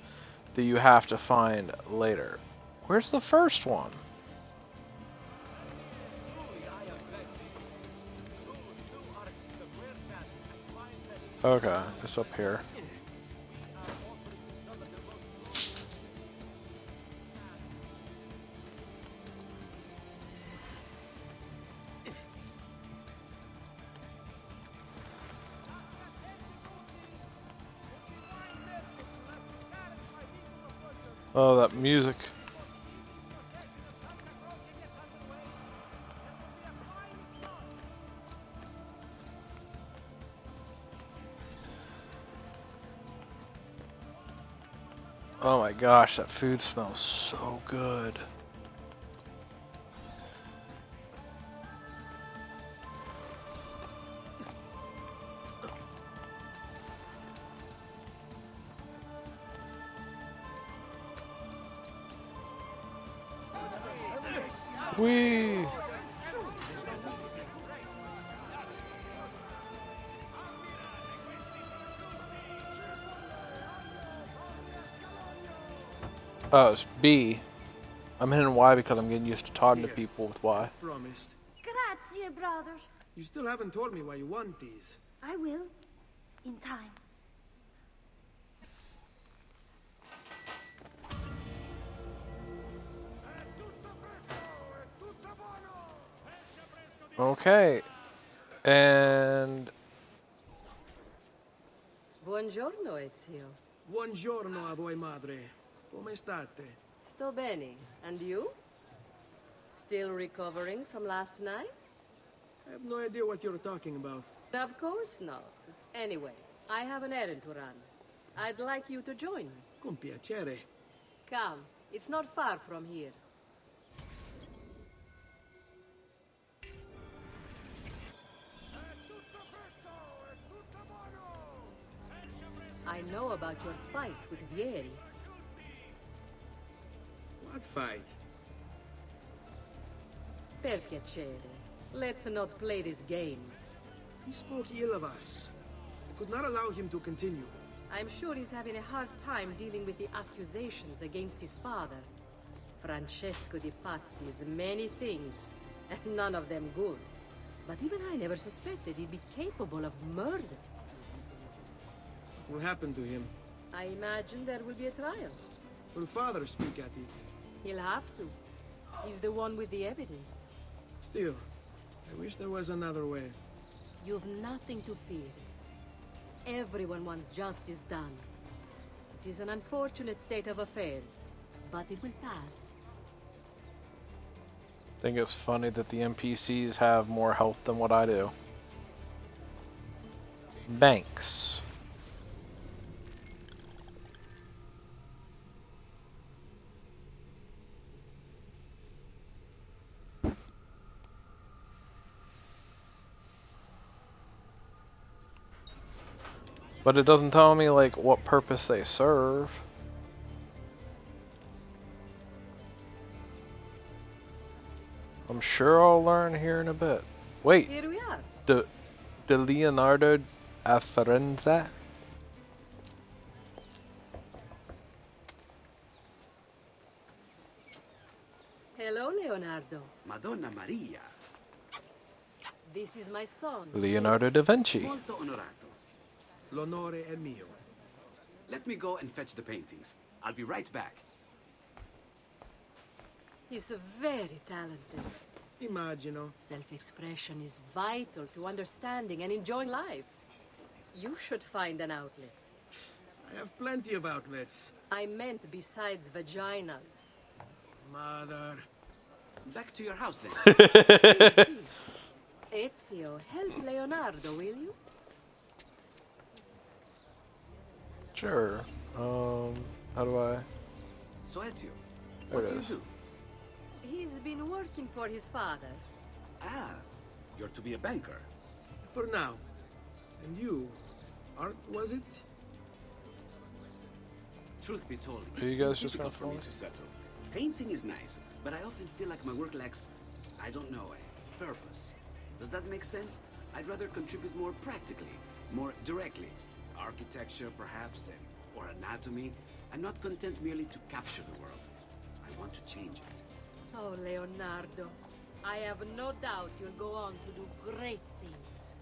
that you have to find later. Where's the first one? Okay, it's up here. Oh, that music. Oh my gosh, that food smells so good. Whee! Oh, it's B. I'm hitting Y because I'm getting used to talking to people with Y. Promised. Grazie, brother. You still haven't told me why you want these. I will. In time. Okay. And... Buongiorno, Ezio. Buongiorno a voi, madre. Come state? Sto bene. And you? Still recovering from last night? I have no idea what you're talking about. Of course not. Anyway, I have an errand to run. I'd like you to join me. Con piacere. Come, it's not far from here. I know about your fight with Vieri. What fight? Per piacere. Let's not play this game. He spoke ill of us. I could not allow him to continue. I'm sure he's having a hard time dealing with the accusations against his father. Francesco di Pazzi is many things, and none of them good. But even I never suspected he'd be capable of murder. What happened to him? I imagine there will be a trial. Will father speak at it? He'll have to. He's the one with the evidence. Still, I wish there was another way. You've nothing to fear. Everyone wants justice done. It is an unfortunate state of affairs, but it will pass. I think it's funny that the NPCs have more health than what I do. Banks. But it doesn't tell me, like, what purpose they serve. I'm sure I'll learn here in a bit. Wait, Here we are. the Leonardo a Firenze? Hello, Leonardo. Madonna Maria. This is my son. Leonardo da Vinci. Molto onorato. L'onore è mio. Let me go and fetch the paintings. I'll be right back. He's very talented. Immagino. Self-expression is vital to understanding and enjoying life. You should find an outlet. I have plenty of outlets. I meant besides vaginas. Mother. Back to your house then. Si. Ezio, help Leonardo, will you? Sure. How do I? So Ezio, There what it do you is. do? He's been working for his father. Ah, you're to be a banker. For now. And you? Art, was it? Truth be told, Are it's you guys just difficult gonna for me follow? to settle. Painting is nice, but I often feel like my work lacks, I don't know, a purpose. Does that make sense? I'd rather contribute more practically, more directly. Architecture, perhaps, or anatomy. I'm not content merely to capture the world. I want to change it. Oh, Leonardo. I have no doubt you'll go on to do great things.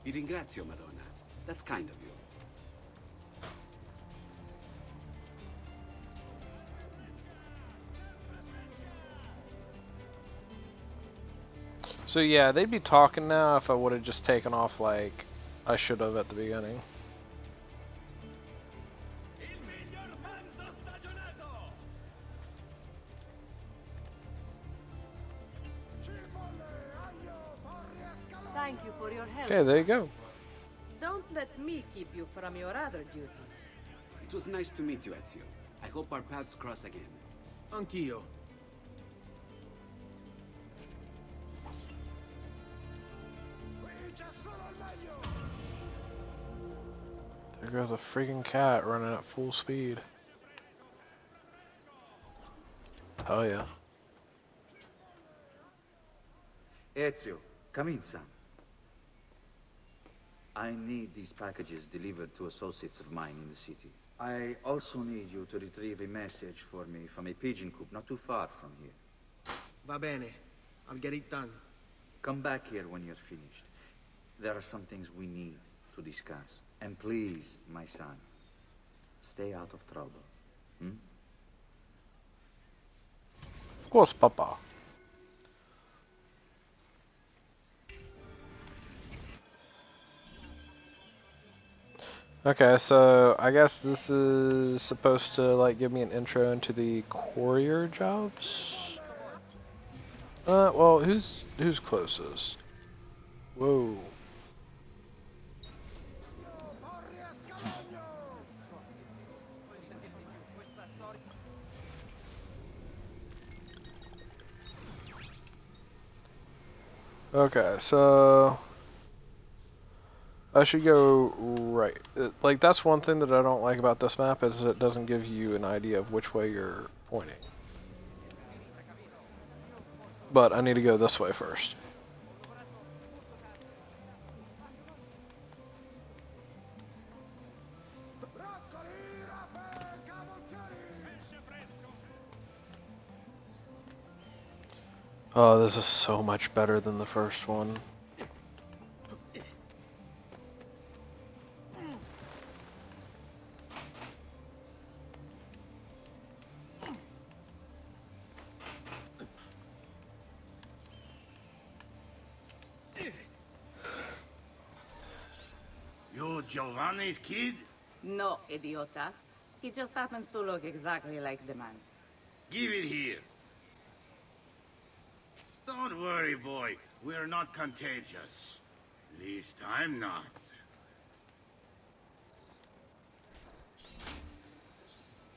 Vi ringrazio, Madonna. That's kind of you. So yeah, they'd be talking now if I would have just taken off like I should have at the beginning. Thank you for your help. Okay, there you son. go. Don't let me keep you from your other duties. It was nice to meet you, Ezio. I hope our paths cross again. Anch'io. There goes a freaking cat running at full speed. Oh yeah. Ezio, come in, son. I need these packages delivered to associates of mine in the city. I also need you to retrieve a message for me from a pigeon coop not too far from here. Va bene. I'll get it done. Come back here when you're finished. There are some things we need to discuss. And please, my son, stay out of trouble. Hmm? Of course, Papa. Okay, so I guess this is supposed to like give me an intro into the courier jobs. Well, who's closest? Whoa. Okay, so I should go right. Like, that's one thing that I don't like about this map is it doesn't give you an idea of which way you're pointing. But I need to go this way first. Oh, this is so much better than the first one. You Giovanni's kid? No, idiota. He just happens to look exactly like the man. Give it here. Don't worry, boy. We're not contagious. Least I'm not.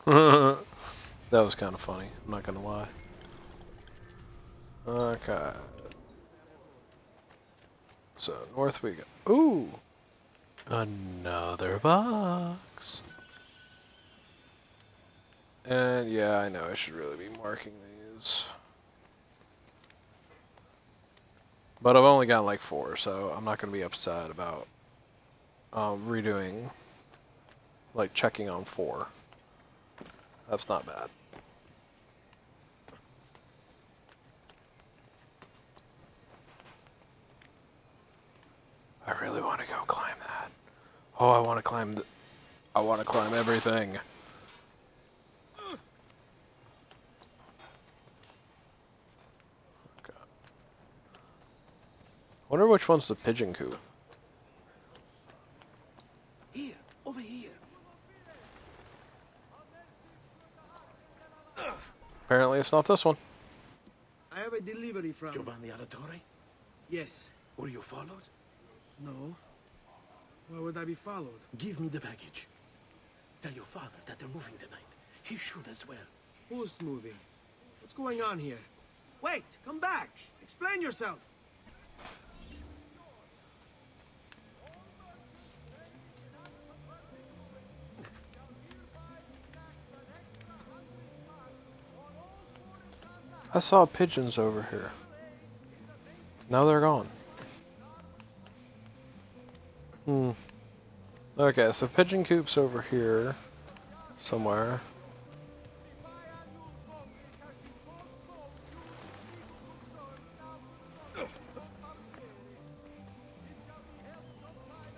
That was kind of funny, I'm not gonna lie. Okay. So, north we go. Ooh! Another box. And yeah, I know I should really be marking these. But I've only gotten like 4, so I'm not going to be upset about redoing, like checking on 4. That's not bad. I really want to go climb that. Oh, I want to climb I want to climb everything. Okay. Wonder which one's the pigeon coop. Here, over here. Apparently it's not this one. I have a delivery from... Giovanni Auditore? Yes. Were you followed? No. Why would I be followed? Give me the package. Tell your father that they're moving tonight. He should as well. Who's moving? What's going on here? Wait! Come back! Explain yourself! I saw pigeons over here. Now they're gone. Okay, so pigeon coop's over here somewhere.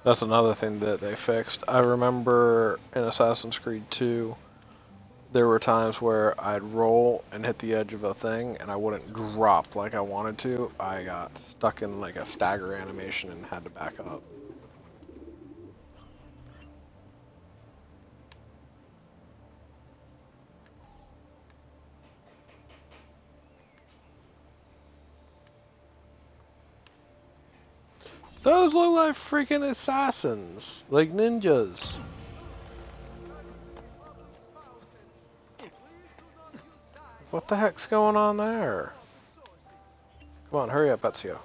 That's another thing that they fixed. I remember in Assassin's Creed 2, there were times where I'd roll and hit the edge of a thing and I wouldn't drop like I wanted to. I got stuck in like a stagger animation and had to back up. Those look like freaking assassins, like ninjas. What the heck's going on there? Come on, hurry up, Ezio.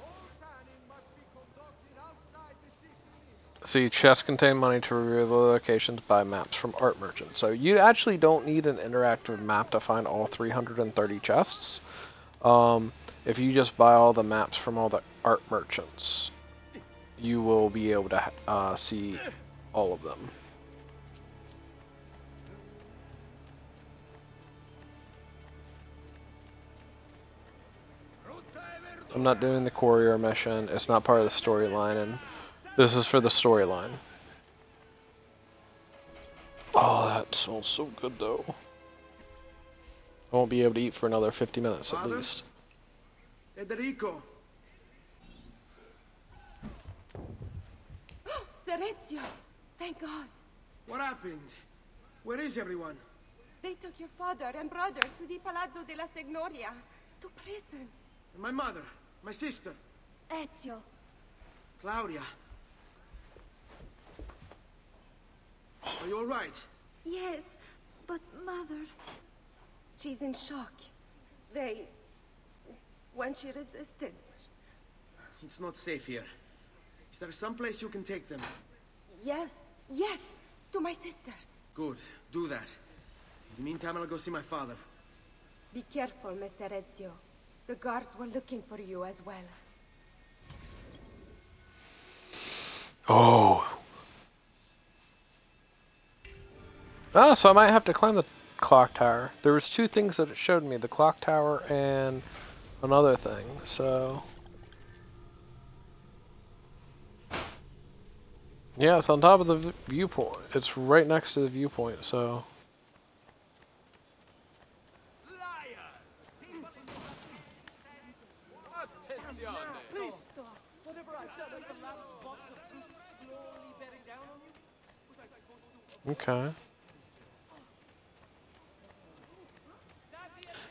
See, chests contain money to reveal the locations by maps from art merchants. So you actually don't need an interactive map to find all 330 chests. If you just buy all the maps from all the art merchants, you will be able to see all of them. I'm not doing the courier mission. It's not part of the storyline, and this is for the storyline. Oh, that smells so good, though. I won't be able to eat for another 50 minutes at least. Federico! Ezio! Thank God! What happened? Where is everyone? They took your father and brothers to the Palazzo della Signoria, to prison. And my mother, my sister. Ezio. Claudia. Are you alright? Yes, but Mother... She's in shock. When she resisted... It's not safe here. Is there some place you can take them? Yes, to my sisters. Good, do that. In the meantime, I'll go see my father. Be careful, Messer Ezio. The guards were looking for you as well. Oh. Oh, so I might have to climb the clock tower. There was 2 things that it showed me, the clock tower and another thing, so... Yeah, it's on top of the viewpoint. It's right next to the viewpoint, so... Please stop. Whatever I said as the last box of fruit slowly bearing down on you. Okay.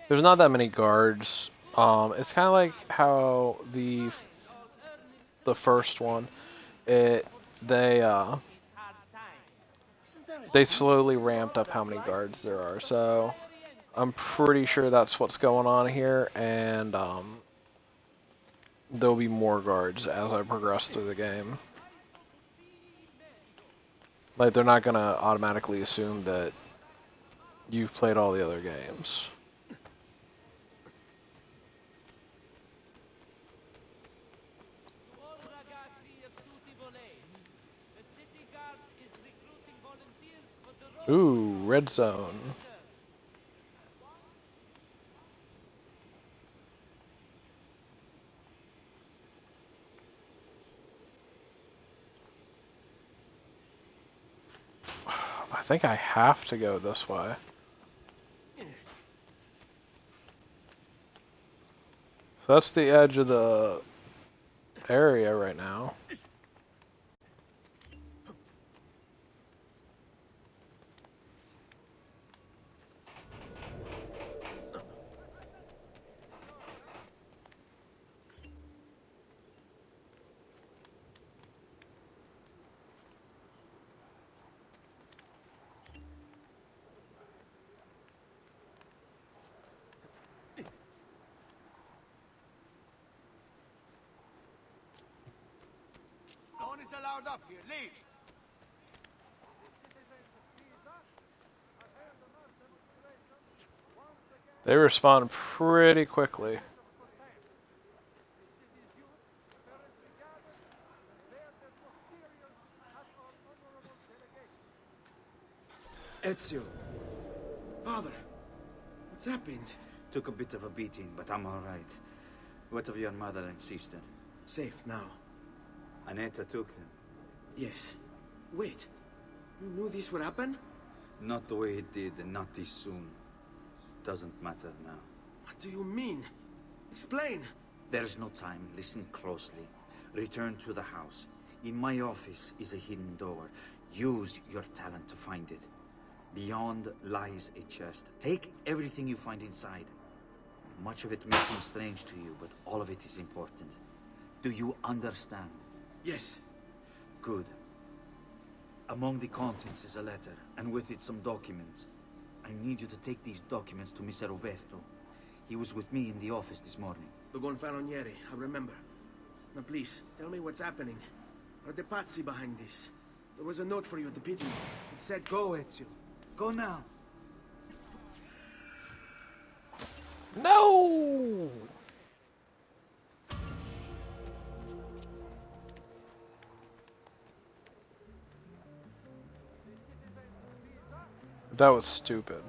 There's not that many guards. It's kind of like how the first one, they slowly ramped up how many guards there are. So I'm pretty sure that's what's going on here, and there'll be more guards as I progress through the game. Like, they're not gonna automatically assume that you've played all the other games. Ooh, red zone. I think I have to go this way. So that's the edge of the area right now. No one is allowed up here. Leave. They respond pretty quickly. Ezio. Father, what's happened? Took a bit of a beating, but I'm all right. What of your mother and sister? Safe now. Aneta took them. Yes. Wait. You knew this would happen? Not the way it did, and not this soon. Doesn't matter now. What do you mean? Explain. There's no time. Listen closely. Return to the house. In my office is a hidden door. Use your talent to find it. Beyond lies a chest. Take everything you find inside. Much of it may seem strange to you, but all of it is important. Do you understand? Yes. Good. Among the contents is a letter, and with it some documents. I need you to take these documents to Mr. Roberto. He was with me in the office this morning. The Gonfaloniere, I remember. Now please, tell me what's happening. Are the Pazzi behind this? There was a note for you at the pigeon. It said, "Go, Ezio. Go now." No! That was stupid.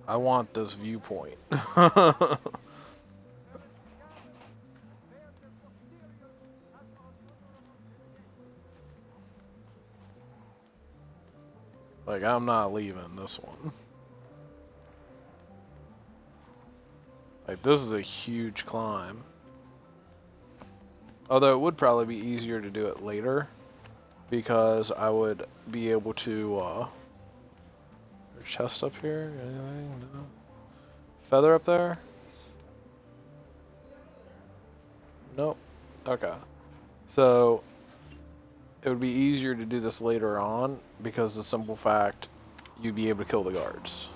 I want this viewpoint. Like, I'm not leaving this one. Like, this is a huge climb. Although it would probably be easier to do it later, because I would be able to, chest up here? Anything? No. Feather up there? Nope. Okay. So, it would be easier to do this later on, because the simple fact, you'd be able to kill the guards.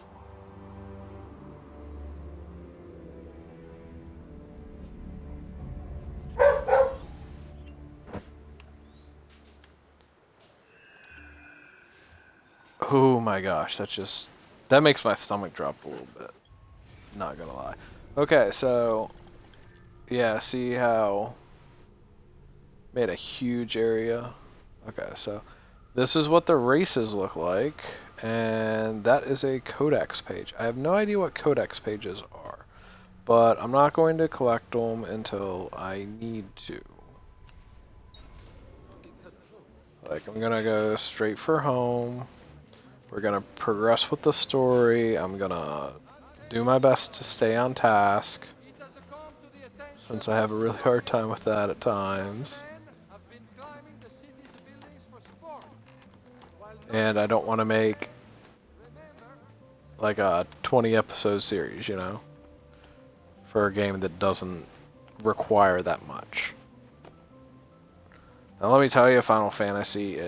Oh my gosh, that makes my stomach drop a little bit. Not gonna lie. Okay, so, yeah, see how made a huge area? Okay, so this is what the races look like, and that is a codex page. I have no idea what codex pages are, but I'm not going to collect them until I need to. Like, I'm gonna go straight for home. We're gonna progress with the story. I'm gonna do my best to stay on task, since I have a really hard time with that at times. And I don't want to make like a 20 episode series, you know, for a game that doesn't require that much. Now let me tell you, Final Fantasy,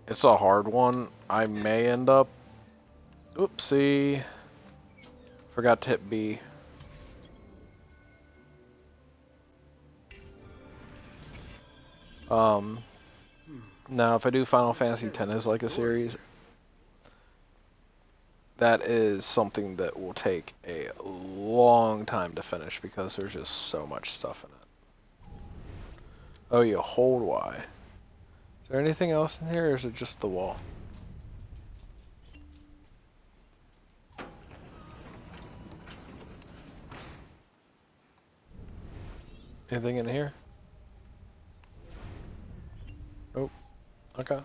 it's a hard one. I may end up... Oopsie. Forgot to hit B. Now, if I do Final Fantasy X as like a series, that is something that will take a long time to finish because there's just so much stuff in it. Oh, you hold Y. Is there anything else in here, or is it just the wall? Anything in here? Nope. Okay.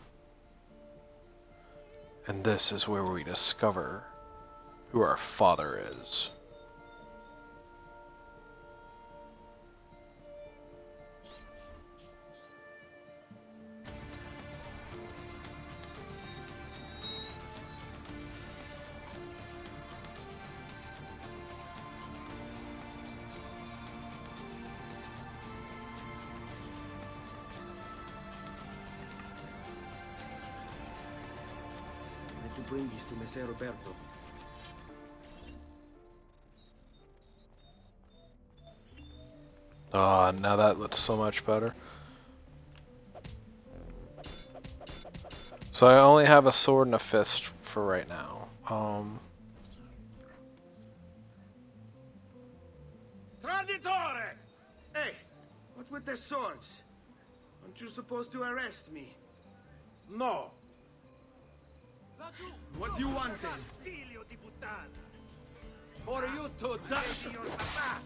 And this is where we discover who our father is. To bring this to Messer Roberto. Ah, now that looks so much better. So I only have a sword and a fist for right now. Traditore! Hey, what's with the swords? Aren't you supposed to arrest me? No. What do you want then? For you to die to your papa.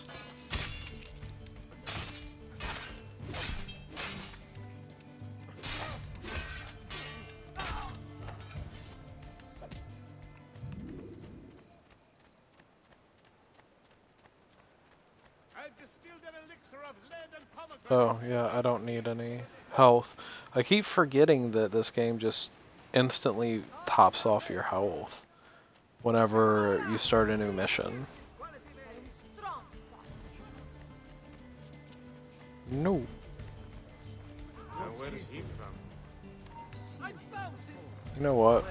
Oh, yeah, I don't need any health. I keep forgetting that this game just instantly tops off your health whenever you start a new mission. No. Where is he from? You know what?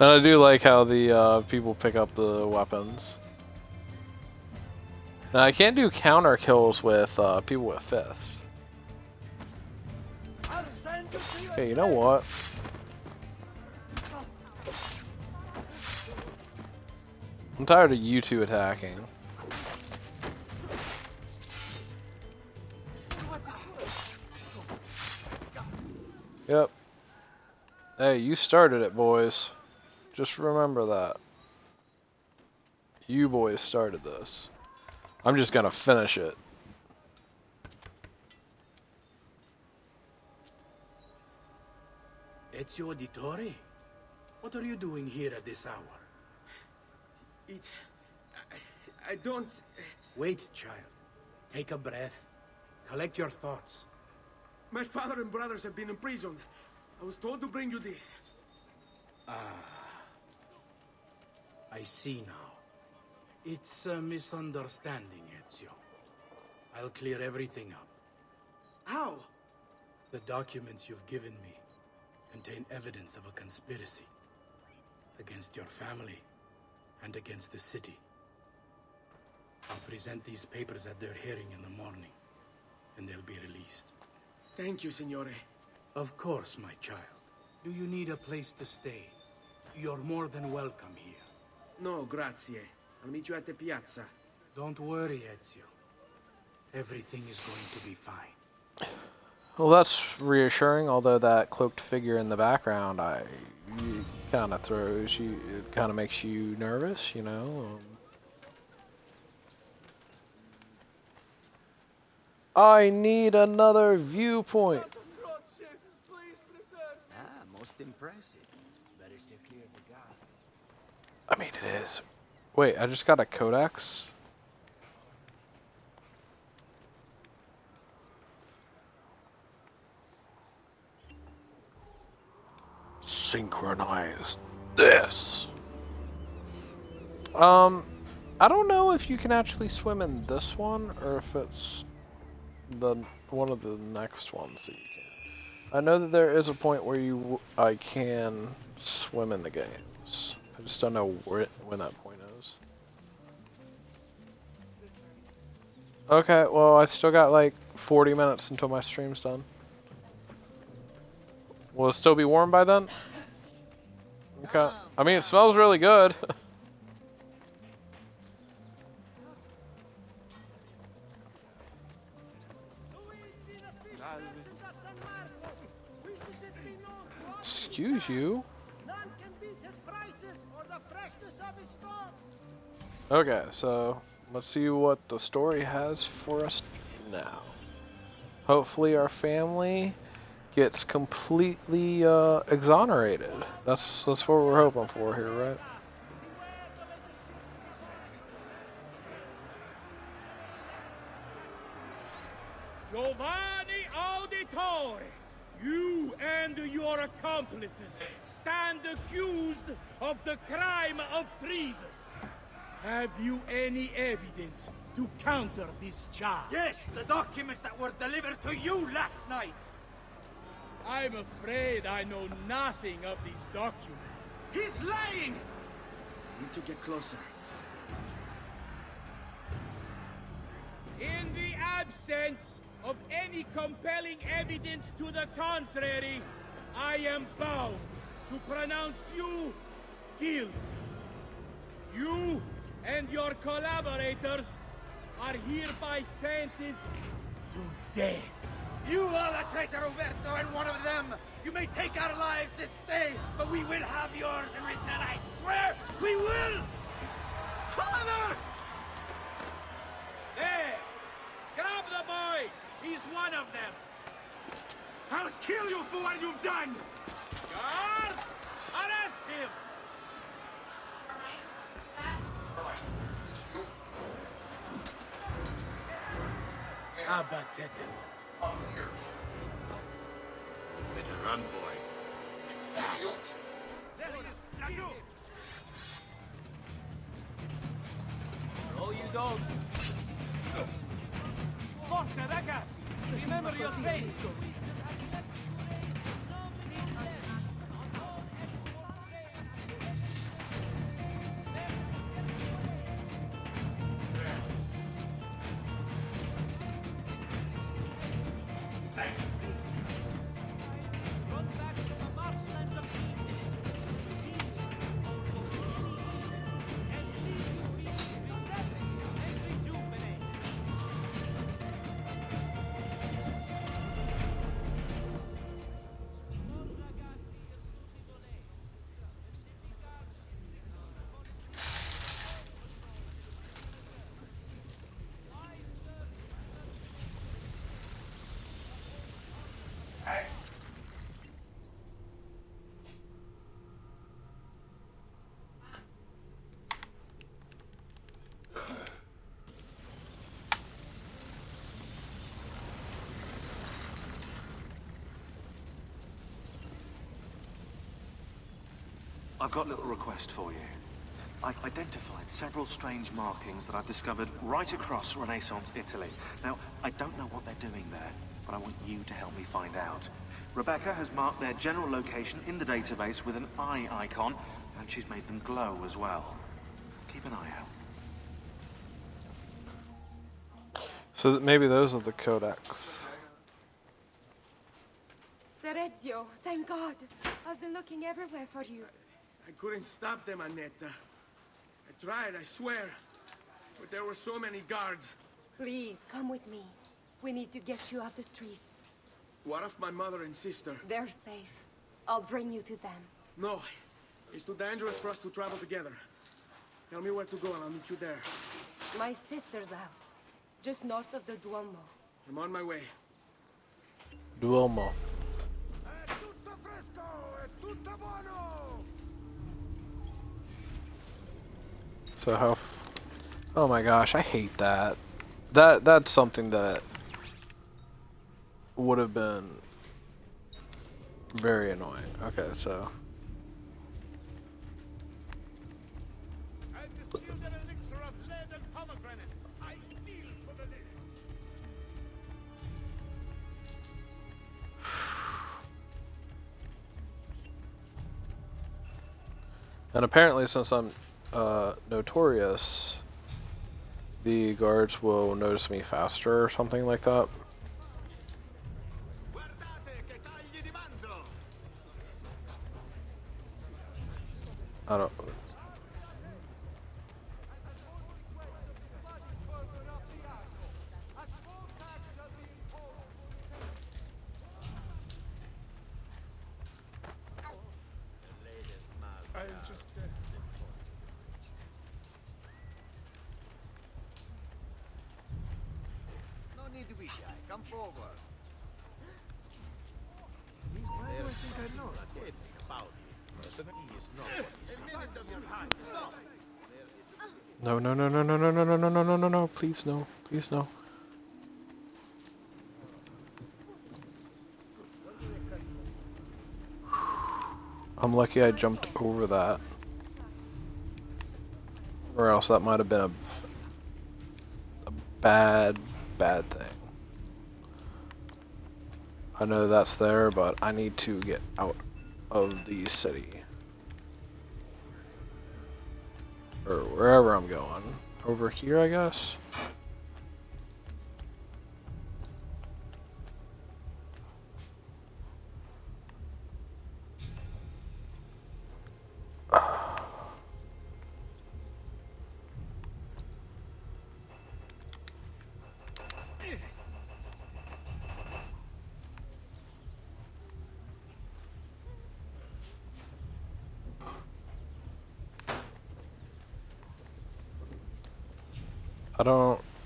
And I do like how the people pick up the weapons. Now I can't do counter kills with people with fists. Okay, you know what? I'm tired of you two attacking. Yep. Hey, you started it, boys. Just remember that. You boys started this. I'm just gonna finish it. Ezio Auditore? What are you doing here at this hour? I don't... Wait, child. Take a breath. Collect your thoughts. My father and brothers have been imprisoned. I was told to bring you this. I see now. It's a misunderstanding, Ezio. I'll clear everything up. How? The documents you've given me contain evidence of a conspiracy against your family and against the city. I'll present these papers at their hearing in the morning, and they'll be released. Thank you, Signore. Of course, my child. Do you need a place to stay? You're more than welcome here. No, grazie. I'll meet you at the piazza. Don't worry, Ezio. Everything is going to be fine. Well, that's reassuring, although that cloaked figure in the background, kind of throws you, it kind of makes you nervous, you know? I need another viewpoint. Most impressive. I mean, it is. Wait, I just got a codex? Synchronize this. I don't know if you can actually swim in this one or if it's the one of the next ones that you can. I know that there is a point where I can swim in the games. I just don't know when that point is. Okay, well I still got like 40 minutes until my stream's done. Will it still be warm by then? Okay. I mean, it smells really good. Excuse you. Okay, so let's see what the story has for us now. Hopefully our family gets completely exonerated. That's what we're hoping for here, right? Giovanni Auditore, you and your accomplices stand accused of the crime of treason. Have you any evidence to counter this charge? Yes, the documents that were delivered to you last night. I'm afraid I know nothing of these documents. He's lying! Need to get closer. In the absence of any compelling evidence to the contrary, I am bound to pronounce you guilty. You and your collaborators are hereby sentenced to death. You are the traitor, Roberto, and one of them. You may take our lives this day, but we will have yours in return, I swear! We will! Father! There! Grab the boy! He's one of them! I'll kill you for what you've done! Guards! Arrest him! Abatete. Better run, boy. And fast. There he is! Now you! No, you don't. Forza, ragazzi! Remember your training! I've got a little request for you. I've identified several strange markings that I've discovered right across Renaissance Italy. Now, I don't know what they're doing there, but I want you to help me find out. Rebecca has marked their general location in the database with an eye icon, and she's made them glow as well. Keep an eye out. So maybe those are the codex. Sir Ezio, thank God. I've been looking everywhere for you. I couldn't stop them, Annetta. I tried, I swear. But there were so many guards. Please, come with me. We need to get you off the streets. What of my mother and sister? They're safe. I'll bring you to them. No. It's too dangerous for us to travel together. Tell me where to go and I'll meet you there. My sister's house. Just north of the Duomo. I'm on my way. Duomo. Tutto fresco e tutto buono! So how... Oh my gosh, I hate that. That's something that would have been very annoying. Okay, so... I've distilled an elixir of And apparently, since I'm notorious, the guards will notice me faster or something like that. I don't. I just... No need to be shy. Come forward. Why do I think I know that? Anything about him. Personally, he is not what he seems. A minute of your time. Stop. No, no, no, no, no, no, no, no, no, no, no, no, no, please no, please no. I'm lucky I jumped over that. Or else that might have been a bad thing. I know that's there, but I need to get out of the city. Or wherever I'm going. Over here, I guess?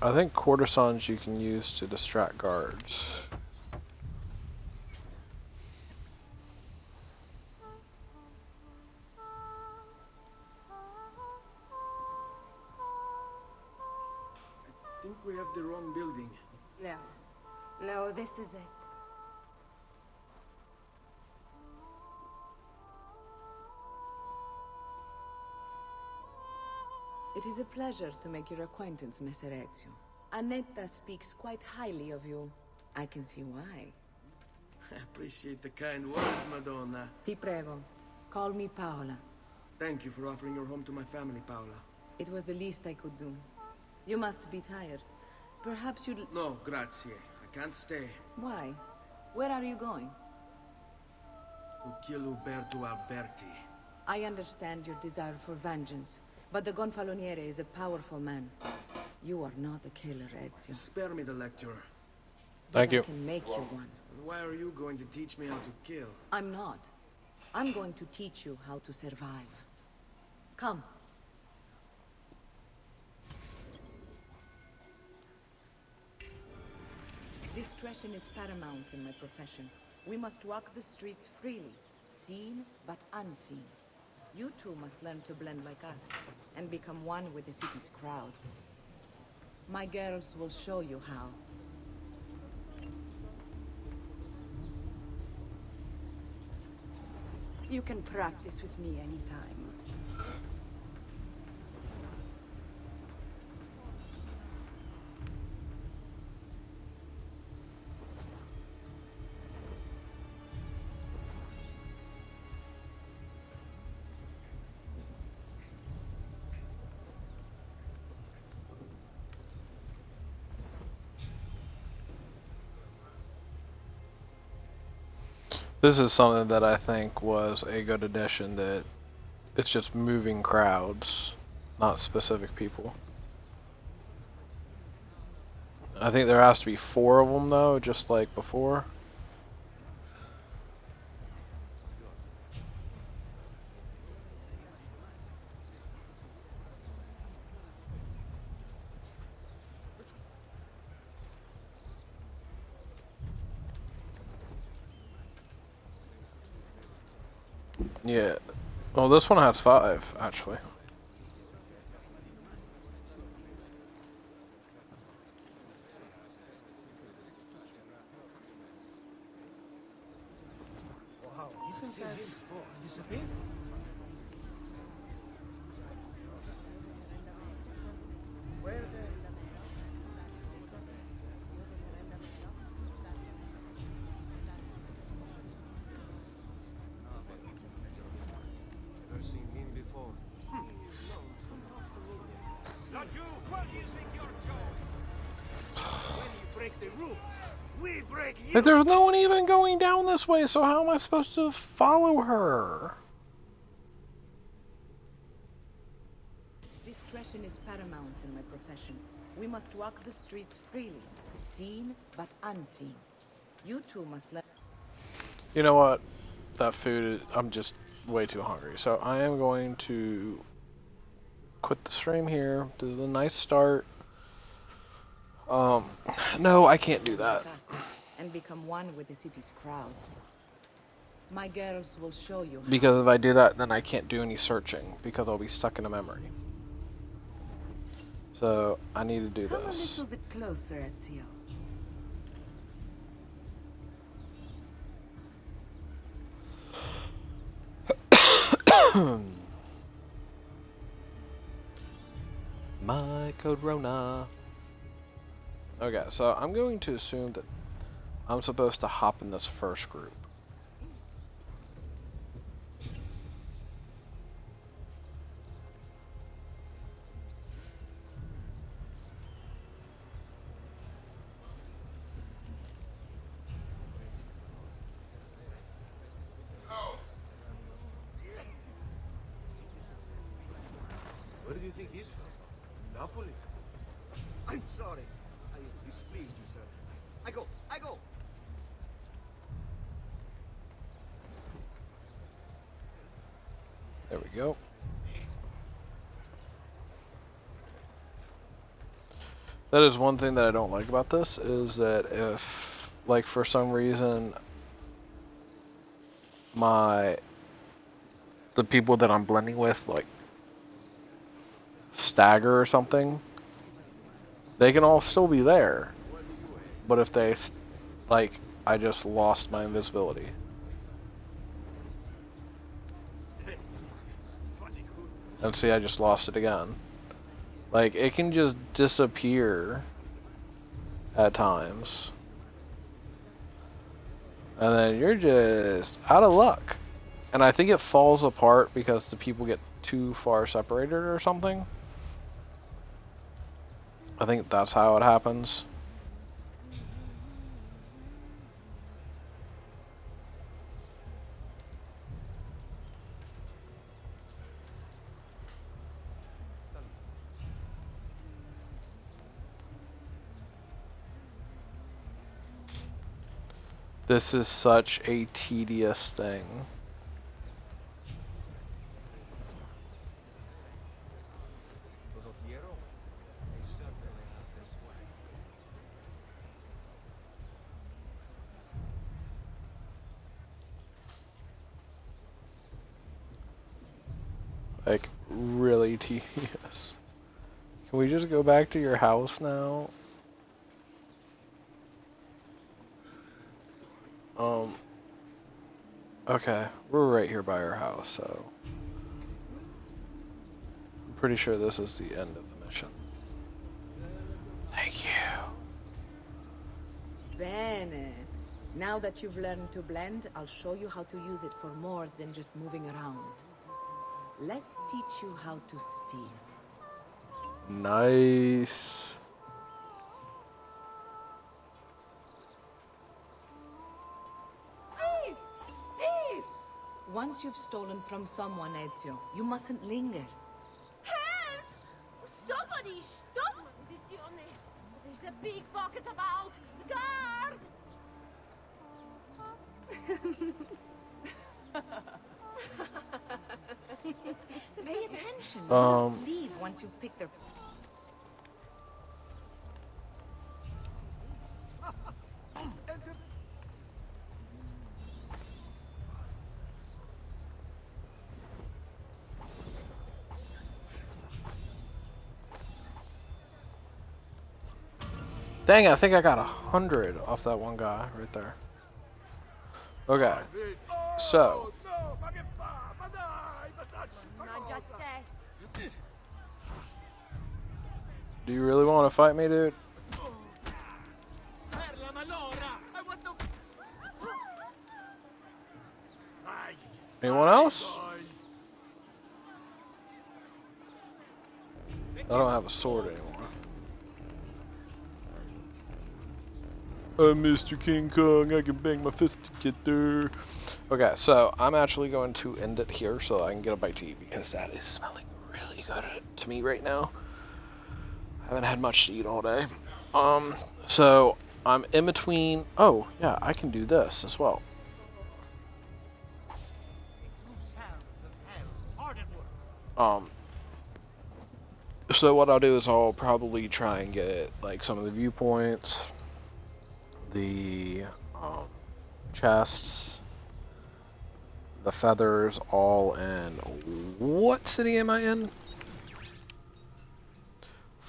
I think courtesans you can use to distract guards. I think we have the wrong building. No. No, this is it. It is a pleasure to make your acquaintance, Messer Ezio. Annetta speaks quite highly of you. I can see why. I appreciate the kind words, Madonna. Ti prego. Call me Paola. Thank you for offering your home to my family, Paola. It was the least I could do. You must be tired. Perhaps you'd... No, grazie. I can't stay. Why? Where are you going? To kill Uberto Alberti. I understand your desire for vengeance, but the Gonfaloniere is a powerful man. You are not a killer, Ezio. Spare me the lecture. Thank you. I can make you one. Why are you going to teach me how to kill? I'm not. I'm going to teach you how to survive. Come. Discretion is paramount in my profession. We must walk the streets freely, seen but unseen. You too must learn to blend like us, and become one with the city's crowds. My girls will show you how. You can practice with me anytime. This is something that I think was a good addition, that it's just moving crowds, not specific people. I think there has to be 4 of them though, just like before. Yeah. Well, this one has 5, actually. Wow, isn't that before? Disappeared? Where Never seen him before. phone. Not you! Where do you think you're going? When you break the rules, we break you! Like, there's no one even going down this way, so how am I supposed to follow her? Discretion is paramount in my profession. We must walk the streets freely, seen but unseen. You two must learn. You know what? That food is, I'm just way too hungry. So I am going to quit the stream here. This is a nice start. No, I can't do that. And become one with the city's crowds. My girls will show you how. Because if I do that, then I can't do any searching because I'll be stuck in a memory. So I need to do Come this. a little bit closer, Ezio. My code Rona. Okay, so I'm going to assume that I'm supposed to hop in this first group. Where do you think he's from? Napoli? I'm sorry. I displeased you, sir. I go! There we go. That is one thing that I don't like about this, is that if, like, for some reason, the people that I'm blending with, like, stagger or something, they can all still be there. But if they, like, I just lost my invisibility. And see, I just lost it again. Like, it can just disappear at times. And then you're just out of luck. And I think it falls apart because the people get too far separated or something. I think that's how it happens. This is such a tedious thing. Like, really tedious. Can we just go back to your house now? Okay, we're right here by our house, so I'm pretty sure this is the end of the mission. Thank you. Bene. Now that you've learned to blend, I'll show you how to use it for more than just moving around. Let's teach you how to steal. Nice. Once you've stolen from someone, Ezio, you mustn't linger. Help! Somebody stop! There's a big pocket about! Guard! Pay attention. You must leave once you've picked their... Dang, I think I got 100 off that one guy right there. Okay, so do you really want to fight me, dude? Anyone else? I don't have a sword anymore. I'm Mr. King Kong, I can bang my fist to get there. Okay, so I'm actually going to end it here so that I can get a bite to eat because that is smelling really good to me right now. I haven't had much to eat all day. So I'm in between. Oh, yeah, I can do this as well. So what I'll do is I'll probably try and get like some of the viewpoints, the chests, the feathers, all in. What city am I in?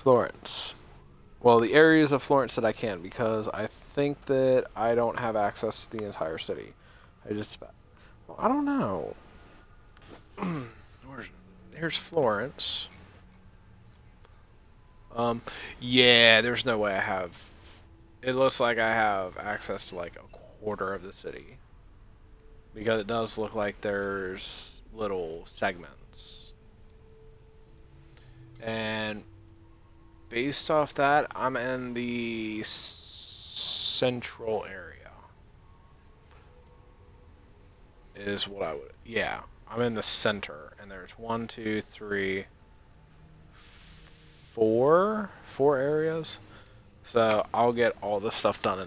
Florence. Well, the areas of Florence that I can, because I think that I don't have access to the entire city. Well, I don't know. Here's Florence. Yeah, there's no way I have. It looks like I have access to like a quarter of the city. Because it does look like there's little segments. And based off that, I'm in the central area. Is what I would. Yeah, I'm in the center, and there's 1, 2, 3, 4 areas. So I'll get all this stuff done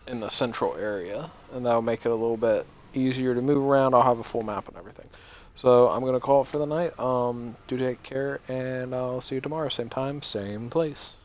in the central area, and that'll make it a little bit easier to move around. I'll have a full map and everything. So I'm gonna call it for the night. Do take care, and I'll see you tomorrow, same time, same place.